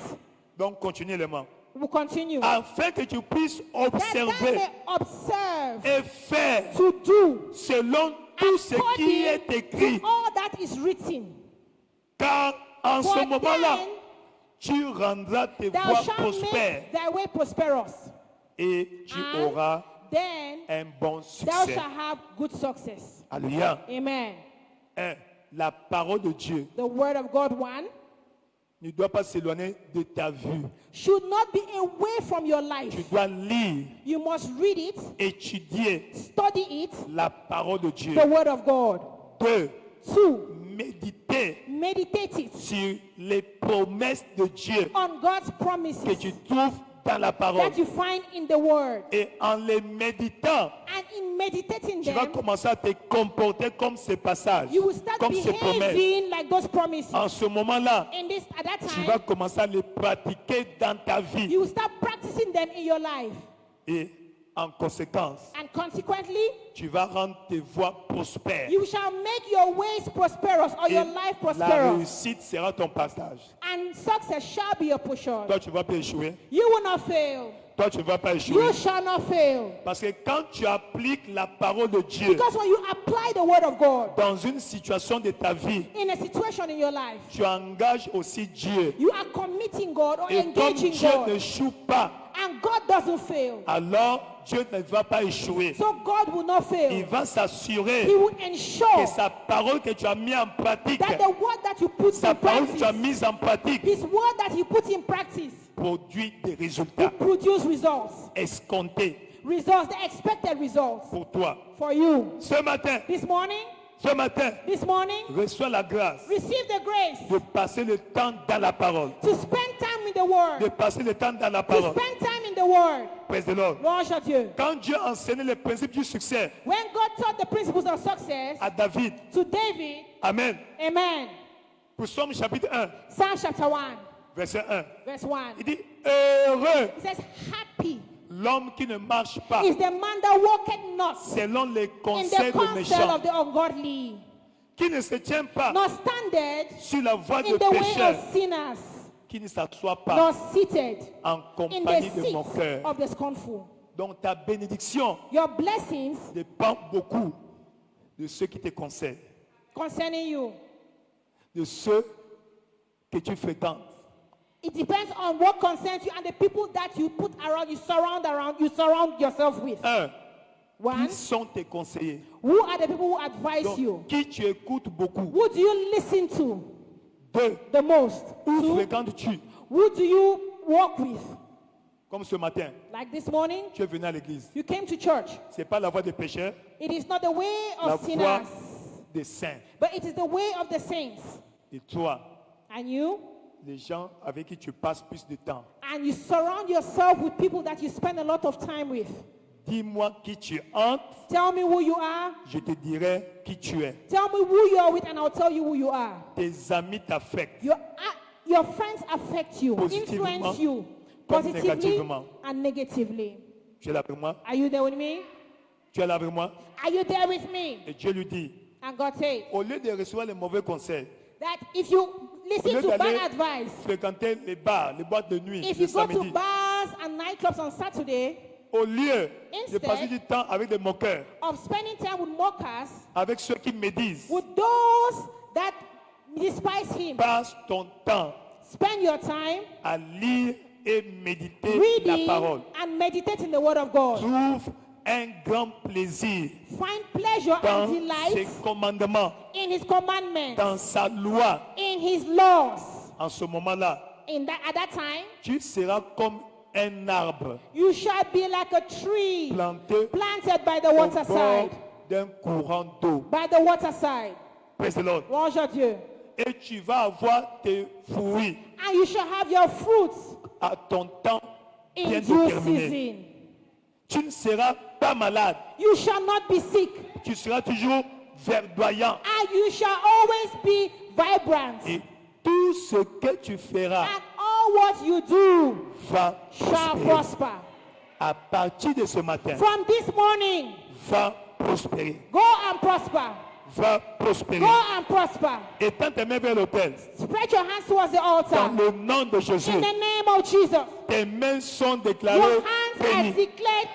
Donc continuellement. We'll continue. Afin que tu puisses That thou observer may observe et faire to do selon tout ce qui est according écrit. to all that is written. Car en For ce moment-là, then tu rendras tes thou voies shalt prospères make thy way prosperous. et tu And auras then un bon thou succès. shalt have good success. Alléluia. Amen. La parole de Dieu The word of God, one, ne doit pas s'éloigner de ta vue. should not be away from your life. Tu dois lire, You must read it, étudier study it, la parole de Dieu. the word of God. 2. Two, Méditer meditate it sur les promesses de Dieu on God's que promises tu trouves dans la parole. that you find in the word. Et en les méditant, And in meditating tu vas them, commencer à te comporter comme ces passages, you will start comme ces promesses. behaving like those promises. En ce moment-là, At that tu vas time, commencer à les pratiquer dans ta vie. you will start practicing them in your life. Et en conséquence, And consequently, tu vas rendre tes voies prospères. you shall make your ways prosperous or Et your life la prosperous. réussite sera ton partage. And success shall be your portion. Toi, tu ne vas pas échouer. You will not fail. Toi, tu ne vas pas échouer. You shall not fail. Parce que quand tu appliques la parole de Dieu Because when you apply the word of God dans une situation de ta vie, in a situation in your life, tu engages aussi Dieu. you are committing God or Et comme engaging Dieu God. n'échoue pas, And God doesn't fail. alors Dieu ne va pas échouer. So God will not Il fail. va s'assurer He will que ensure sa parole que tu as mis en pratique, that the word that you put sa in parole que tu as practice, mise en pratique, His word that you put in practice, produit des résultats produce results. escomptés Results, the expected results pour toi. for you. Ce matin, This morning, reçois la grâce receive the grace de passer le temps dans la parole. to spend time in the word. De passer le temps dans la To parole. spend time in the word. Praise the Lord. Louange à Dieu. Quand Dieu a enseigné les principes du succès When God taught the principles of success à David, to David, Amen. amen. Pour Psaume chapitre 1, Psalm chapter 1, verset 1, verse 1. il dit heureux It says, happy l'homme qui ne marche pas is the man that walketh not selon les in the conseils des counsel méchants, of the ungodly, qui ne se tient pas nor standeth sur la voie in de the way pécheurs, of sinners, qui ne s'assoit pas nor seated en in compagnie the de seat mon cœur. of the scornful. Donc ta bénédiction Your blessings dépend beaucoup de ceux qui te conseillent, concerning you, de ceux que tu fréquentes. it depends on what concerns you and the people that you put around, you surround yourself with. One, Qui sont tes conseillers? who are the people who advise Donc, you? qui tu écoutes beaucoup? Who do you listen to Deux, the most? où Two, fréquentes-tu? who do you walk with? Comme ce matin, Like this morning, tu es venu à l'église. you came to church. Ce n'est pas la voie des pécheurs, It is not the way la of voie sinners, des saints. but it is the way of the saints. Et toi, And you? les gens avec qui tu passes plus de temps, And you surround yourself with people that you spend a lot of time with. dis-moi qui tu entres, Tell me who you are. je te dirai qui tu es. Tell me who you are with, and I'll tell you who you are. Tes amis t'affectent. Your friends affect you, Positivement influence you comme positively négativement. and negatively. Tu es là avec moi? Are you there with me? Tu es là avec moi? Are you there with me? Et Dieu lui dit, And God said au lieu de recevoir les mauvais conseils, that if you au listen lieu to d'aller bad advice, fréquenter les bars, les boîtes de nuit, if le you go to samedi, bars and nightclubs on Saturday, au lieu de Instead passer du temps avec des moqueurs, of spending time with mockers, avec ceux qui médisent, with those that despise him, passe ton temps spend your time à lire et méditer la reading parole. and meditating the word of God. Trouve un grand plaisir Find pleasure dans and ses delight commandements, in his commandments, dans sa loi. in his laws. En ce moment-là, At that time, tu seras comme un arbre you shall be like a tree planted by the au bord waterside. d'un courant d'eau. By the waterside. Praise the Lord. Louange à Dieu. Et tu vas avoir tes fruits And you shall have your fruits à ton temps bien in due déterminé. season. Tu ne seras pas malade. You shall not be sick. Tu seras toujours verdoyant. And you shall always be vibrant. Et tout ce que tu feras And all what you do va shall prospérer. prosper. À partir de ce matin, From this morning, va prospérer. go and prosper. va prospérer. Go and prosper. Étends tes mains vers l'autel. Spread your hands towards the Dans altar. le nom de Jésus, In the name of Jesus. tes mains sont Your déclarées hands are bénies. declared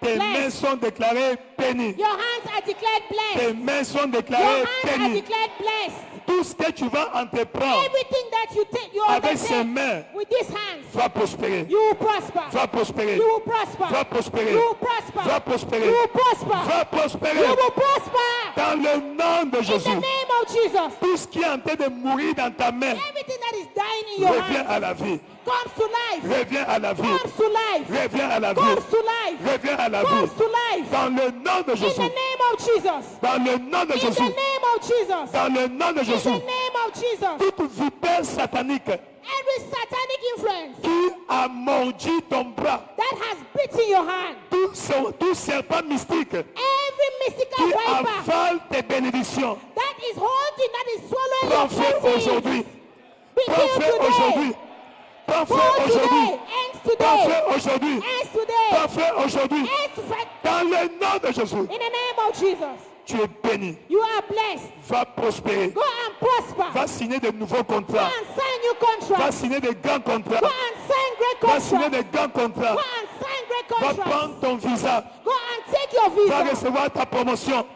Tes mains blessed. sont déclarées bénies. Your hands are declared Tes blessed. mains sont Your déclarées hands are bénies. declared blessed. Tout ce que tu vas entreprendre Everything that you take, you avec ces undertake mains with these hands, va prospérer. you will prosper. Va prospérer. You will prosper. Va prospérer. You will prosper. Va prospérer. You will prosper. Va prospérer. You will prosper. Dans le nom de In Jésus. the name of Jesus. Tout ce qui est en train de mourir dans ta main Everything that is dying in your revient hands à la vie. comes to life. Reviens à la vie. Comes to life. Reviens à la vie. Comes to life. Reviens à la vie. Comes to life. Dans le nom de In Jésus. the name of Jesus. Dans le nom de In the Jésus. name of Jesus. Dans le nom de In the Jésus. name of Jesus. Toute vipère satanique Every satanic influence qui a mordu ton bras, that has bitten your hand, tout serpent mystique every mystical qui viper avale tes bénédictions, that is holding, that is swallowing prends your feu blessings, aujourd'hui. be Prends killed feu aujourd'hui. today. Prends feu Go aujourd'hui. today. Ends Prends today. feu aujourd'hui. Ends today. Prends feu aujourd'hui. Ends right- Dans le nom de Jésus, In the name of Jesus. tu es béni. You are blessed. Va prospérer. Go and prosper. Va signer de nouveaux Go contrats. and sign new Va contracts. signer de grands contrats. Go and sign great Va signer contracts. de grands contrats. Go and sign great Va contracts. prendre ton visa. Go and take your Va visa. recevoir ta promotion.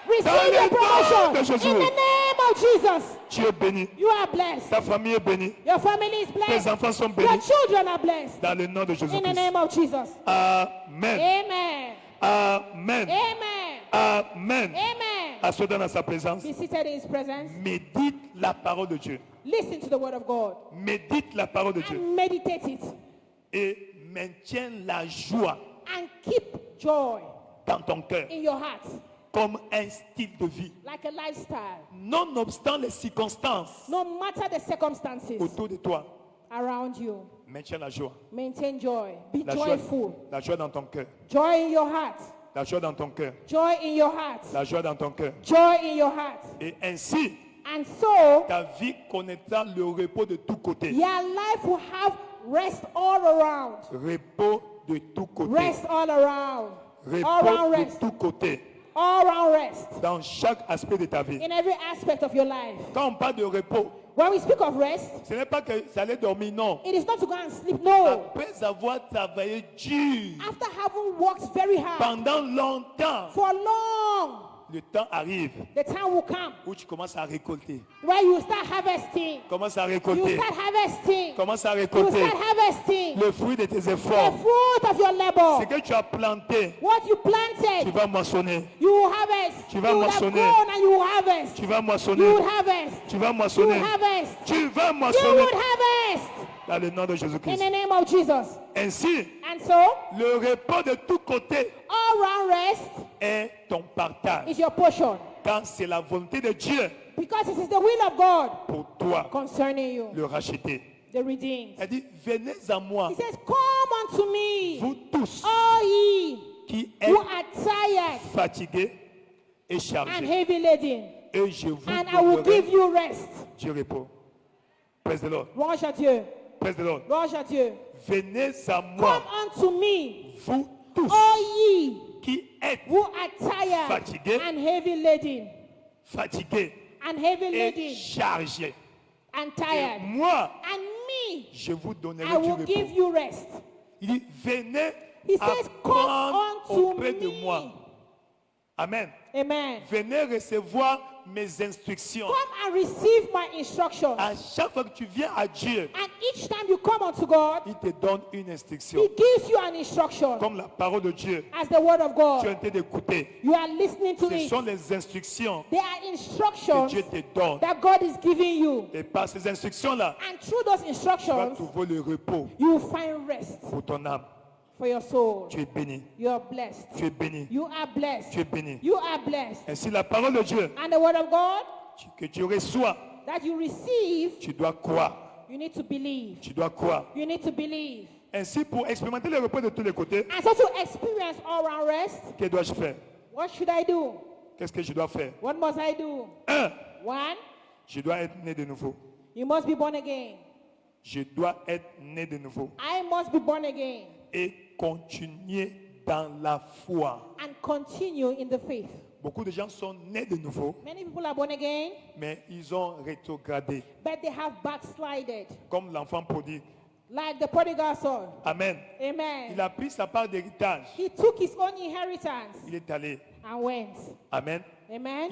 Receive Dans your le nom de promotion. Jésus. In the name of Jesus. Tu es béni. You are blessed. Ta famille est bénie. Your family is Tes blessed. enfants sont Your bénis. children are blessed. Dans le nom de In the Jésus-Christ. name of Jesus. Amen. Amen. Amen. Amen. Amen. Amen. Assois-toi dans sa présence. Be seated in his presence. Médite la parole de Dieu. Listen to the word of God Médite la parole de Dieu. and meditate it Et maintiens la joie and keep joy dans ton cœur in your heart comme un style de vie. like a lifestyle. Nonobstant les circonstances No matter the circumstances autour de toi, around you, maintiens la joie. maintain joy. Be La joyful. joie dans ton cœur. Joy in your heart. La joie dans ton cœur. Joy in your heart. La joie dans ton cœur. Joy in your heart. Et ainsi, And so, ta vie connaîtra le repos de tous côtés. your life will have rest all around. Repos de tous côtés. Rest all around. All Repos around de rest. tous côtés. All around rest. Dans chaque aspect de ta vie. In every aspect of your life. Quand on parle de repos, When we speak of rest, ce n'est pas que ça allait dormir, non. it is not to go and sleep. No. Après avoir travaillé dur After having worked very hard pendant longtemps, for long, le temps arrive the time will come où tu commences à récolter. where you start harvesting. Commence à You récolter. start harvesting. Commence à You récolter start harvesting le fruit de tes the efforts. fruit of your labor. Ce que tu as planté, What you tu planted, vas moissonner. you will harvest. Tu vas You will have moissonner. grown and you will harvest. Tu vas You moissonner. will harvest. Tu vas You will moissonner. harvest. Tu vas You moissonner would harvest. dans le nom de In Jésus-Christ. the name of Jesus. Ainsi, And so, le repos de tous côtés all round rest est ton partage. is your portion. Quand c'est la volonté de Dieu Because it is the will of God pour toi, concerning you, le racheter. the redeemed. Elle dit, venez à moi, He says, come unto me, vous tous all ye qui who êtes are tired fatigués et and chargés, heavy laden, et je vous and I will give donnerai you rest. du repos. Praise the Lord. Louange à Dieu. Praise the Lord. Louange à Dieu. Venez à moi, Come unto me, vous tous all ye qui êtes who are tired fatigués, and heavy laden, fatigués and heavy et laden, chargés. and Et tired. moi, And me, je vous I donnerai du will give repos. you rest. Il dit, venez He says, apprendre come unto auprès de moi. me. Amen. Amen. Venez recevoir mes instructions. Come and receive my instructions. À chaque fois que tu viens à Dieu, And each time you come unto God, il te donne une instruction. He gives you an instruction Comme la parole de Dieu, as the word of tu es en God. train d'écouter. You are listening to Ce it. sont les instructions They are que instructions Dieu te donne. that God is giving you. Et par ces instructions-là, And through those tu vas instructions, trouver le repos you will find rest pour ton âme. for your soul. Tu es béni. You are blessed. Tu es béni. You are blessed. Tu es béni. You are blessed. Ainsi, la parole de Dieu And the word of God que tu reçois, that you receive, tu dois croire. you need to believe. Tu dois croire. You need to believe. Ainsi, pour expérimenter le repos de tous les côtés, And so to experience all round rest, que dois-je faire? what should I do? Qu'est-ce que je dois faire? What must I do? 1. One, Je dois être né de nouveau. you must be born again. Je dois être né de nouveau. I must be born again Et continuer dans la foi. and continue in the faith. Beaucoup de gens sont nés de nouveau, Many people are born again, mais ils ont rétrogradé, but they have backslided, comme l'enfant prodigue. like the prodigal son. Amen. Amen. Il a pris sa part d'héritage. He took his own inheritance Il est allé. and went. Amen. Amen.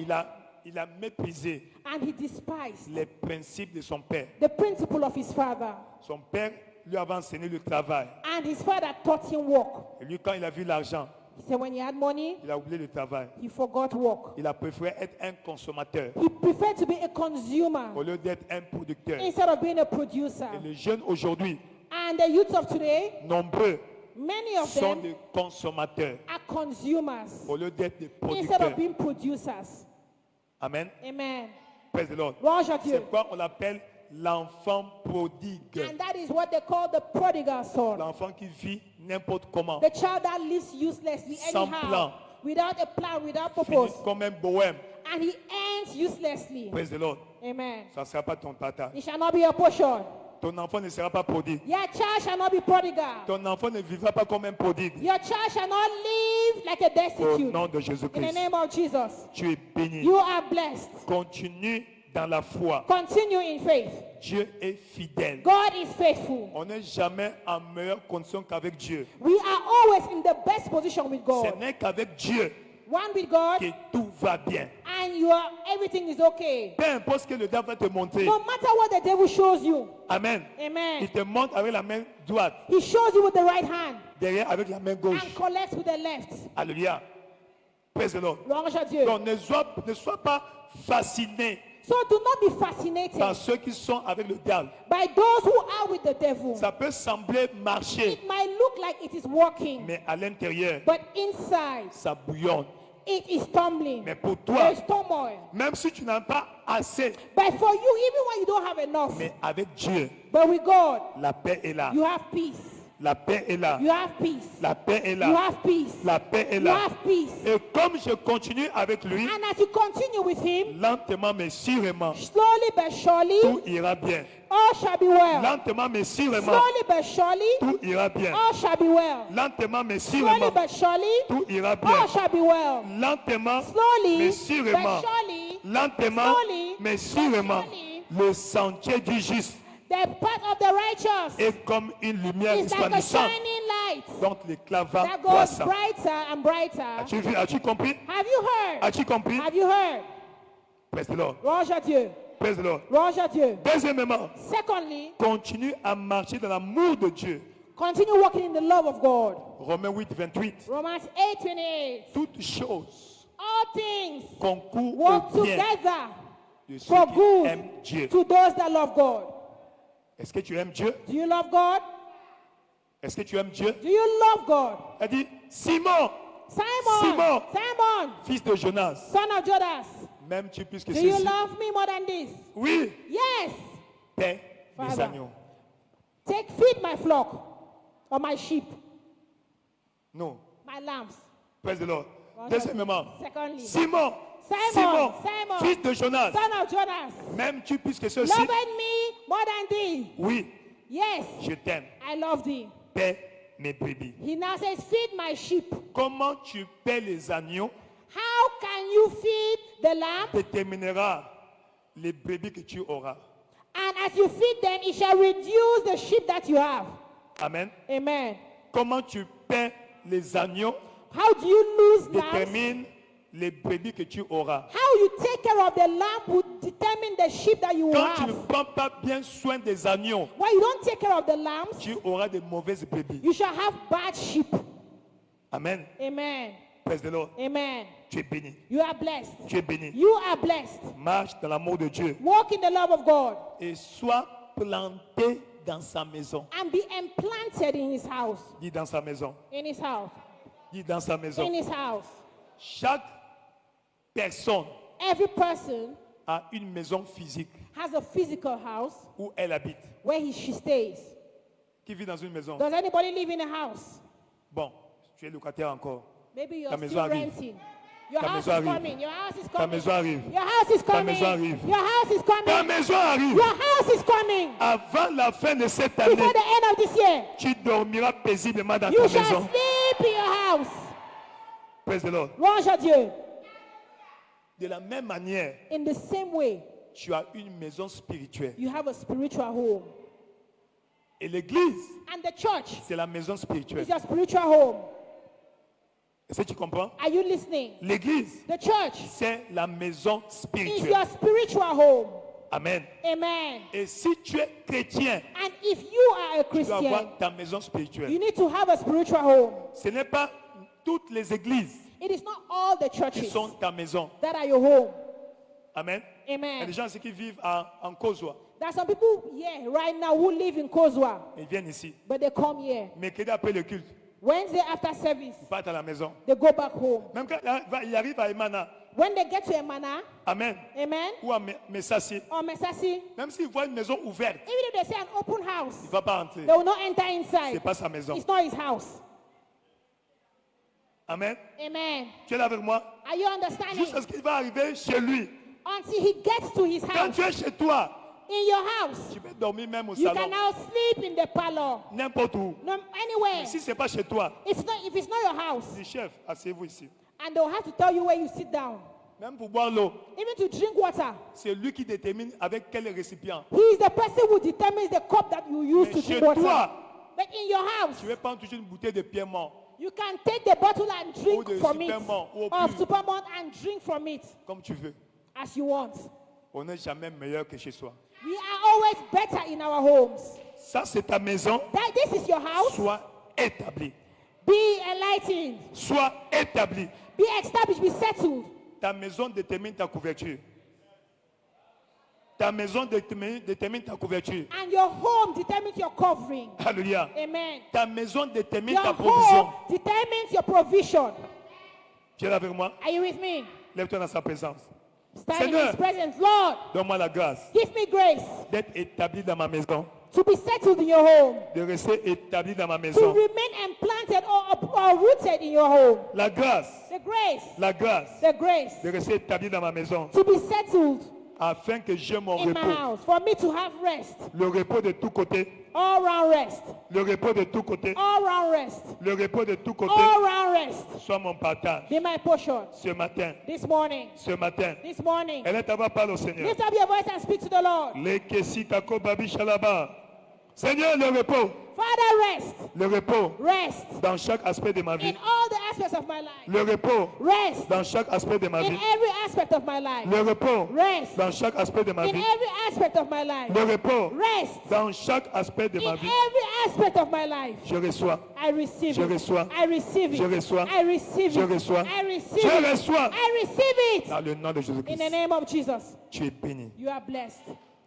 Il a méprisé And he despised les principes de son père. the principle of his father. Son père lui avait enseigné le travail. And his father taught him work. Et lui, quand il a vu l'argent, He said when he had money, il a oublié le travail. he forgot work. Il a préféré être un consommateur He preferred to be a consumer au lieu d'être un producteur. instead of being a producer. Et les jeunes aujourd'hui, And the youth of today, nombreux, many of sont them des consommateurs are consumers au lieu d'être des instead of producteurs. being producers. Amen. Amen. Praise the Lord. Gloire à Dieu. C'est quoi on l'appelle l'enfant prodigue. And that is what they call the prodigal son. L'enfant qui vit n'importe comment. The child that lives uselessly Sans anyhow, plan. without a plan, without Finit purpose, comme un bohème. and he ends uselessly. Praise the Lord. Amen. Ça ne sera pas ton partage. It shall not be your portion. Ton enfant ne sera pas prodigue. Your child shall not be prodigal. Ton enfant ne vivra pas comme un prodigue. Your child shall not live like a Au destitute. nom de In the Jésus-Christ. name of Jesus. Tu es béni. You are blessed. Continue dans la foi. Continue in faith. Dieu est fidèle. God is faithful. On n'est jamais en meilleure condition qu'avec Dieu. We are always in the best position with Ce God. n'est qu'avec Dieu One with God, que tout va bien. and everything is okay. Peu importe ce que le diable va te montrer. No matter what the devil shows you. Amen. Amen. Il te montre avec la main droite. He shows you with the right hand Derrière avec la main gauche. and collects with the left. Alléluia. Praise the Lord. Louange à Dieu. Donc ne sois pas fasciné So do not be fascinated par ceux qui sont avec le diable. by those who are with the devil. Ça peut sembler marcher, It might look like it is working, mais à l'intérieur, but inside ça bouillonne. it is tumbling. Mais pour toi, There is turmoil. même si tu n'as pas assez, But for you, even when you don't have enough, mais avec Dieu, but with God, la paix est là. you have peace. La paix est là. You have peace. La paix est You là. have peace. La paix est You là. have peace. Et comme je continue avec lui, And as you continue with him, lentement mais sûrement, slowly but surely, tout ira bien. all shall be well. Lentement mais sûrement, Slowly but surely, tout ira bien. all shall be well. Lentement mais Slowly sûrement, but surely, tout ira bien. all shall be well. Lentement Slowly mais but sûrement, surely, lentement slowly mais but sûrement, surely, le sentier du juste the path of the righteous est comme une lumière is like a resplendissante shining light dont l'éclat va that goes croissant. brighter and brighter. As-tu vu? As-tu compris? Have you heard? As-tu compris? Have you heard? Praise the Lord. Louange à Dieu. Praise the Lord. Louange à Dieu. Deuxièmement, Secondly, continue à marcher dans l'amour de Dieu. continue walking in the love of God. Romains 8, 28. Romans 8:28. Toutes choses All things concourent work au bien together de ceux for qui good aiment Dieu. to those that love God. Est-ce que tu aimes Dieu? Do you love God? Est-ce que tu aimes Dieu? Do you love God? Elle dit, Simon, Simon, Simon. Simon, fils de Jonas, son of Judas, m'aimes-tu plus que do you ceci? love me more than this? Oui, Yes. paix des Father. agneaux. Feed my flock or my sheep, Non, my lambs. praise the Lord. Well, Deuxièmement, Secondly, Simon, Simon, fils de Jonas, son of Jonas, m'aimes-tu plus que ceci? loving me more than thee. Oui, Yes, je t'aime. I love thee. Paix mes brebis. He now says, feed my sheep. Comment tu paies les agneaux How can you feed the lamb? déterminera les brebis que tu auras. And as you feed them, it shall reduce the sheep that you have. Amen. Amen. Comment tu paies les agneaux How do you lose lambs? détermine les brebis que tu auras. How you take care of the lamb will determine the sheep that you will Quand tu ne have. prends pas bien soin des agneaux, When you don't take care of the lambs, tu auras de mauvaises brebis. you shall have bad sheep. Amen. Amen. Praise the Lord. Amen. Tu es béni. You are blessed. Tu es béni. You are blessed. Marche dans l'amour de Dieu Walk in the love of God et sois planté dans sa maison. and be implanted in his house. Dis dans sa maison. In his house. Dis dans sa maison. In his house. Chaque personne Every person a une maison physique has a physical house où elle habite. where she stays. Qui vit dans une maison? Does anybody live in a house? Bon, tu es locataire encore. Maybe you're Ta maison still arrive. renting. Your Ta house maison is arrive. coming. Your house is Ta coming. maison arrive. Your house is Ta coming. maison arrive. Your house is coming. Ta maison arrive. Your house is coming. Avant la fin de cette année, Before the end of this year, tu dormiras paisiblement dans you ta shall maison. sleep in your house. Praise the Lord. Louange à Dieu. De la même manière, in the same way, tu as une maison spirituelle. you have a spiritual home. Et l'église, And the church c'est la maison spirituelle. is your spiritual home. Est-ce que tu comprends? Are you listening? L'église, The church c'est la maison is spirituelle. your spiritual home. Amen. Amen. Et si tu es chrétien, And if you are a tu dois Christian, avoir ta maison spirituelle. you need to have a spiritual home. Ce n'est pas toutes les églises It is not all the qui churches sont ta maison. that are your home. Amen. Il y a Amen. des gens ici qui vivent en Kosovo. There are some people here right now who live in Kozwa, Ils viennent ici. but they come here. Mercredi après le culte, Wednesday after service, ils partent à la maison. they go back home. Même quand il arrive à Emana, When they get to Emana, Amen, amen, ou à Messassi, or Mesasi, même s'il voit une maison ouverte, even if they say an open house, il ne va pas entrer. they will not enter Ce inside. n'est pas sa maison. It's not his house. Amen. Amen. Tu es là avec moi? Are you understanding? Jusqu'à ce qu'il va arriver chez lui. Until he gets to his Quand house, tu es chez toi, in your house, tu peux dormir même au you salon, can now sleep in the parlor, n'importe où. no, anywhere. Mais si ce n'est pas chez toi, If it's not your house, dis chef, asseyez-vous ici. and they'll have to tell you where you sit down, Même pour boire l'eau, even to drink water. c'est lui qui détermine avec quel récipient. He is the person who determines the cup that you use Mais to chez drink water. toi, But in your house, tu ne veux prendre toujours une bouteille de pierre mort, you can take the bottle and drink ou de from it, Supermont, ou au or plus, Supermont and drink from it comme tu veux. as you want. On n'est jamais meilleur que chez soi. We are always better in our homes. Ça, c'est ta maison. That this is your house. Sois établi. Be enlightened. Sois établi. Be established. Be settled. Ta maison détermine ta couverture. Ta maison détermine ta couverture. And your home determines your covering. Alléluia. Amen. Ta maison détermine Your ta provision. home determines your provision. Tu es là avec moi? Are you with me? Lève-toi dans sa présence. Stand in Seigneur, His presence. Lord, donne-moi la grâce give me grace d'être établi dans ma maison, to be settled in your home, de rester établi dans ma to maison. remain implanted or rooted in your home. La grâce, The grace, la grâce the grace de rester établi dans ma maison, to be settled afin que j'aie mon in my repos. house, for me to have rest, Le repos de tous côtés. all round rest, Le repos de tous côtés. all round rest, Le repos de tous côtés. all round rest. Soit mon partage. Be my portion Ce matin. this morning. Ce matin. This morning. Elle est à ma parole au Seigneur. Lift up your voice and speak to the Lord. Les Kessi Kako Babi Shalaba. Seigneur, le repos. Father, rest. Le repos. Rest Dans chaque aspect de ma vie. in all the aspects of my life. Le repos. Rest Dans chaque aspect de ma in vie. every aspect of my life. Le repos. Rest Dans chaque aspect de ma in vie. every aspect of my life. Le repos. Rest Dans chaque aspect de in ma vie. every aspect of my life. Je reçois. I receive Je it. reçois. I receive it. Je reçois. I receive Je it. reçois. I receive Je it. reçois. I receive it. Dans le nom de In Jésus-Christ. the name of Jesus. Tu es béni. You are blessed.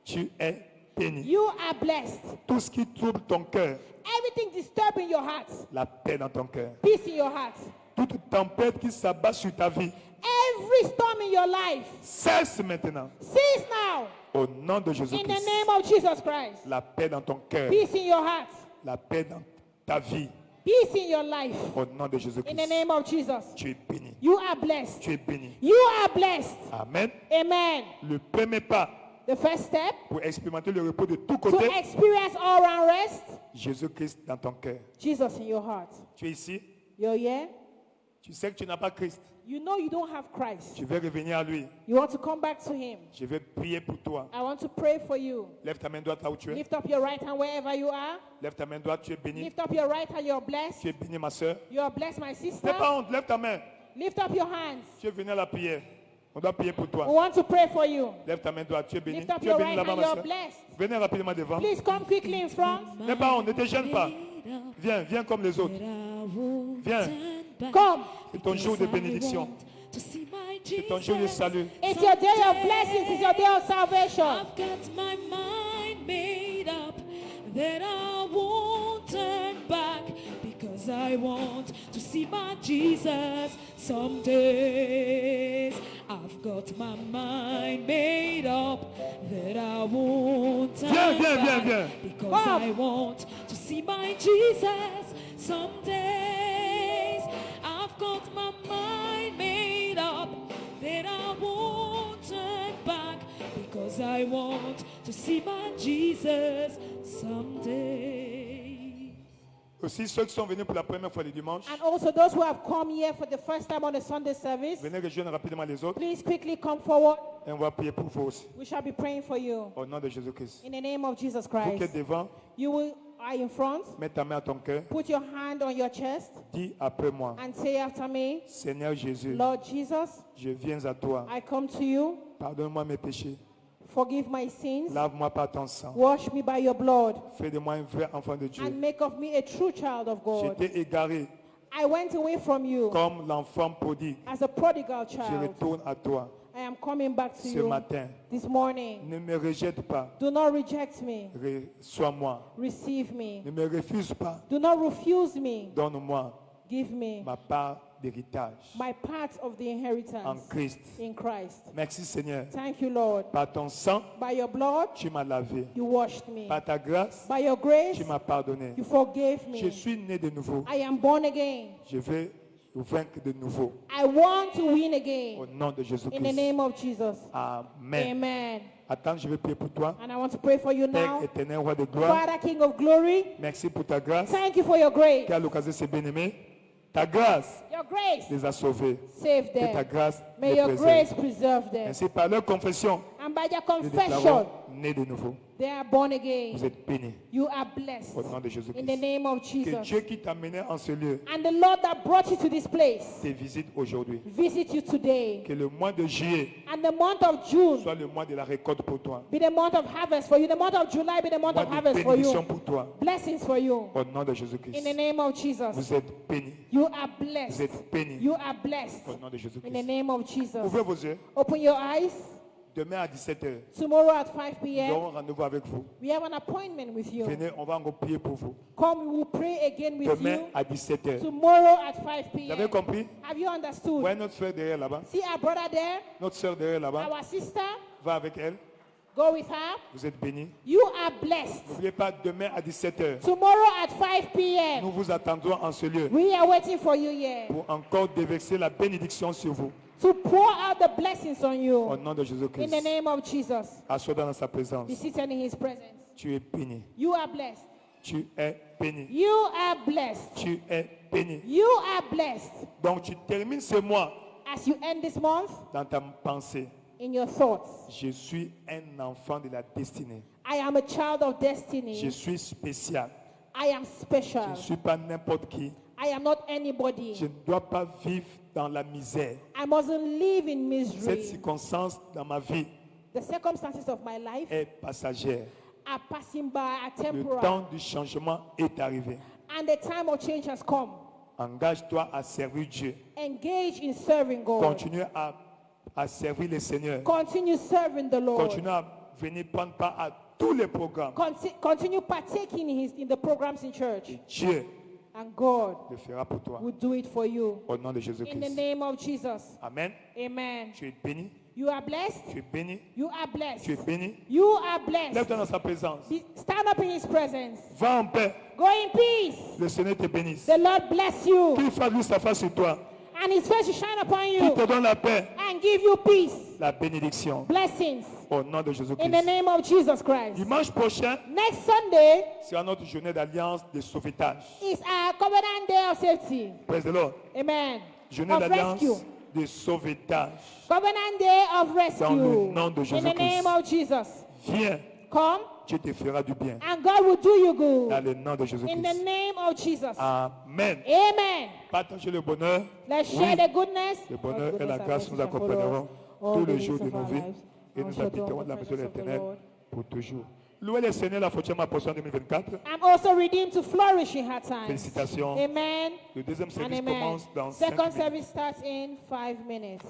Tu es béni. You are blessed. Tout ce qui trouble ton cœur, Everything disturbing your heart, la paix dans ton cœur. peace in your heart. Toute tempête qui s'abat sur ta vie, Every storm in your life, cesse maintenant. cease now. Au nom de In the Jésus-Christ. name of Jesus Christ. La paix dans ton cœur. Peace in your heart. La paix dans ta vie. Peace in your life. Au nom de In the Jésus-Christ. name of Jesus. Tu es béni. You are blessed. Tu es béni. You are blessed. Amen. Amen. Le premier pas The first step pour expérimenter le repos de tous to côtés, experience all round rest, Jésus-Christ dans ton cœur. Jesus in your heart. Tu es ici, You're here. tu sais que tu n'as pas Christ. You know you don't have Christ. Tu veux revenir à lui. You want to come back to Him. Je vais prier pour toi. I want to pray for you. Lève ta main droite là où tu es. Lift up your right hand wherever you are. Lève ta main droite, tu es béni. Lift up your right hand. You're blessed. Tu es béni, ma soeur. You're blessed, my sister. N'aie pas honte, lève ta main. Lift up your hands. Tu es venu à la prière. On doit prier pour toi. We want to pray for you. Lève ta main droite, tu es béni. Lift up Tu es your béni right là-bas, hand. ma You're soeur. blessed. Venez rapidement devant. Please come quickly in front. N'aie pas honte, ne te gêne pas. Viens, viens comme les autres. Viens. Come. C'est ton jour de bénédiction. C'est ton jour de salut. It's your day of blessings. It's your day of salvation. I've got my mind made up that I won't turn back because I want to see my Jesus some days. I've got my mind made up that I won't turn back because I want to see my Jesus some days. I've got my mind made up that I won't turn back because I want to see my Jesus someday. Aussi, ceux qui sont venus pour la première fois le dimanche, And also those who have come here for the first time on the Sunday service, venez rejoindre rapidement les autres please quickly come forward. et on va prier pour vous aussi. We shall be praying for you. Au nom de Jésus-Christ. In the name of Jesus Vous qui êtes Christ. devant, You are in front. mets ta main à ton cœur. Put your hand on your chest Dis après moi, and say after me, Seigneur Jésus, Lord Jesus, je viens à toi. I come to you. Pardonne-moi mes péchés. Forgive my sins. Lave-moi par ton sang. Wash me by your blood. Fais de moi un vrai enfant de Dieu. And make of me a true child of God. J'étais égaré I went away from you comme l'enfant prodigue. as a prodigal Je child. retourne à toi I am coming back to ce you matin. this morning. Ne me rejette pas. Do not reject me. Reçois-moi. Receive me. Ne me refuse pas. Do not refuse me. Donne-moi Give me ma part d'héritage my part of the en inheritance Christ. in Christ. Merci Seigneur. Thank you, Lord. Par ton sang, By your blood, tu m'as lavé. you washed me. Par ta grâce, By your grace, tu m'as pardonné. you forgave Je me. suis né de nouveau. I am born again. Je vais vaincre de nouveau. I want to win Au again. nom de In the Jésus-Christ. name of Jesus. Amen. Amen. Attends, je vais prier pour toi. And I want to pray for you Père now. éternel, roi de gloire, Father, King of glory, merci pour ta grâce thank you for your grace. qui a l'occasion de se bien-aimer. Ta grâce Your grace, les a sauvés. save Que ta them. grâce May les your grace préserve. preserve them. Ainsi, par leur confession, And by their nous déclarons confession, nés de nouveau. they are born again. Vous êtes bénis. You are blessed. Au nom de In Jésus-Christ. the name of Que Jesus. Dieu qui t'a mené en ce lieu And the Lord that brought you to this place te visite aujourd'hui. visit you today. Que le mois de juillet And the month of June soit le mois de la récolte pour toi. be the month of harvest for you. The month of July be the month Mois of de harvest for bénédiction you. pour toi. Blessings for you. Au nom de In Jésus-Christ. the name of Jesus. Vous êtes bénis. You are Vous blessed. êtes bénis. You are blessed. Au nom de In the Jésus-Christ. name of Jesus. Ouvrez vos yeux. Open your eyes. Demain à 17h, Tomorrow at 5 nous p.m. aurons rendez-vous avec vous. we have an appointment with you. Venez, on va encore prier pour vous. Come, we will pray again with Demain you. à 17h. Tomorrow at 5 Vous avez p.m. compris? Have you understood? Voyez notre frère derrière là-bas. See our brother there, Notre soeur derrière là-bas. our sister. Va avec elle. Go with her. Vous êtes bénis. You are blessed. N'oubliez pas, demain à 17h, Tomorrow at 5 p.m. nous vous attendons en ce lieu we are waiting for you here pour encore déverser la bénédiction sur vous. to pour out the blessings on Au you. nom de In Jésus-Christ. the name of Jesus. Assois-toi dans sa présence. Be seated in his presence. Tu es béni. You are blessed. Tu es béni. You are blessed. Tu es béni. You are blessed. Donc tu termines ce mois As you end this month, dans ta pensée. in your thoughts, Je suis un enfant de la destinée. I am a child of Je destiny. suis spécial. I am Je special. ne suis pas n'importe qui. I am not anybody. Je ne dois pas vivre dans la misère. I mustn't live in Cette misery. circonstance dans ma vie The circumstances of my life est passagère. are passing by, are Le temporal. temps du changement est arrivé. And the time of change has come. Engage-toi à servir Dieu. Engage in serving God. Continue à servir le Seigneur. Continue serving the Lord. Continue à venir prendre part à tous les programmes. Continue partaking in the programs in church. Dieu And God le fera pour toi. will do it for you. Au nom de In the Jésus-Christ. name of Jesus. Amen. Amen. Tu es béni. You are blessed. Tu es béni. You are blessed. Tu es béni. You are blessed. Lève-toi dans sa présence. Stand up in his presence. Va en paix. Go in peace. Le Seigneur te bénisse. The Lord bless you. Qu'il fasse lui sa face sur toi. And his face will shine upon Qu'il you te donne la paix. and give you peace. La bénédiction. Blessings. Au nom de In the Jésus-Christ. name of Jesus Christ. Dimanche prochain, Next Sunday c'est notre journée d'alliance de sauvetage. is our covenant day of safety. Praise the Lord. Amen. Journée Of d'alliance rescue. de sauvetage. Covenant day of rescue. Dans le nom de In the Jésus-Christ. name of Jesus. Viens, Come Dieu te fera du bien. and God will do you good. Dans le nom de In the Jésus-Christ. name of Jesus. Amen. Amen. Partagez le bonheur. Let's Oui. share the goodness. Le bonheur God's et la goodness grâce and nous mercy shall follow accompagneront us all tous the les days jours de of nos our vies lives. et And nous shall dwell habiterons in the la maison de presence of the l'Éternel Lord. pour toujours. Louez le Seigneur, la prochaine apostole 2024. I'm also redeemed to flourish in her times. Félicitations. Amen. Le deuxième And service amen. commence dans 5 Second minutes. service starts in 5 minutes.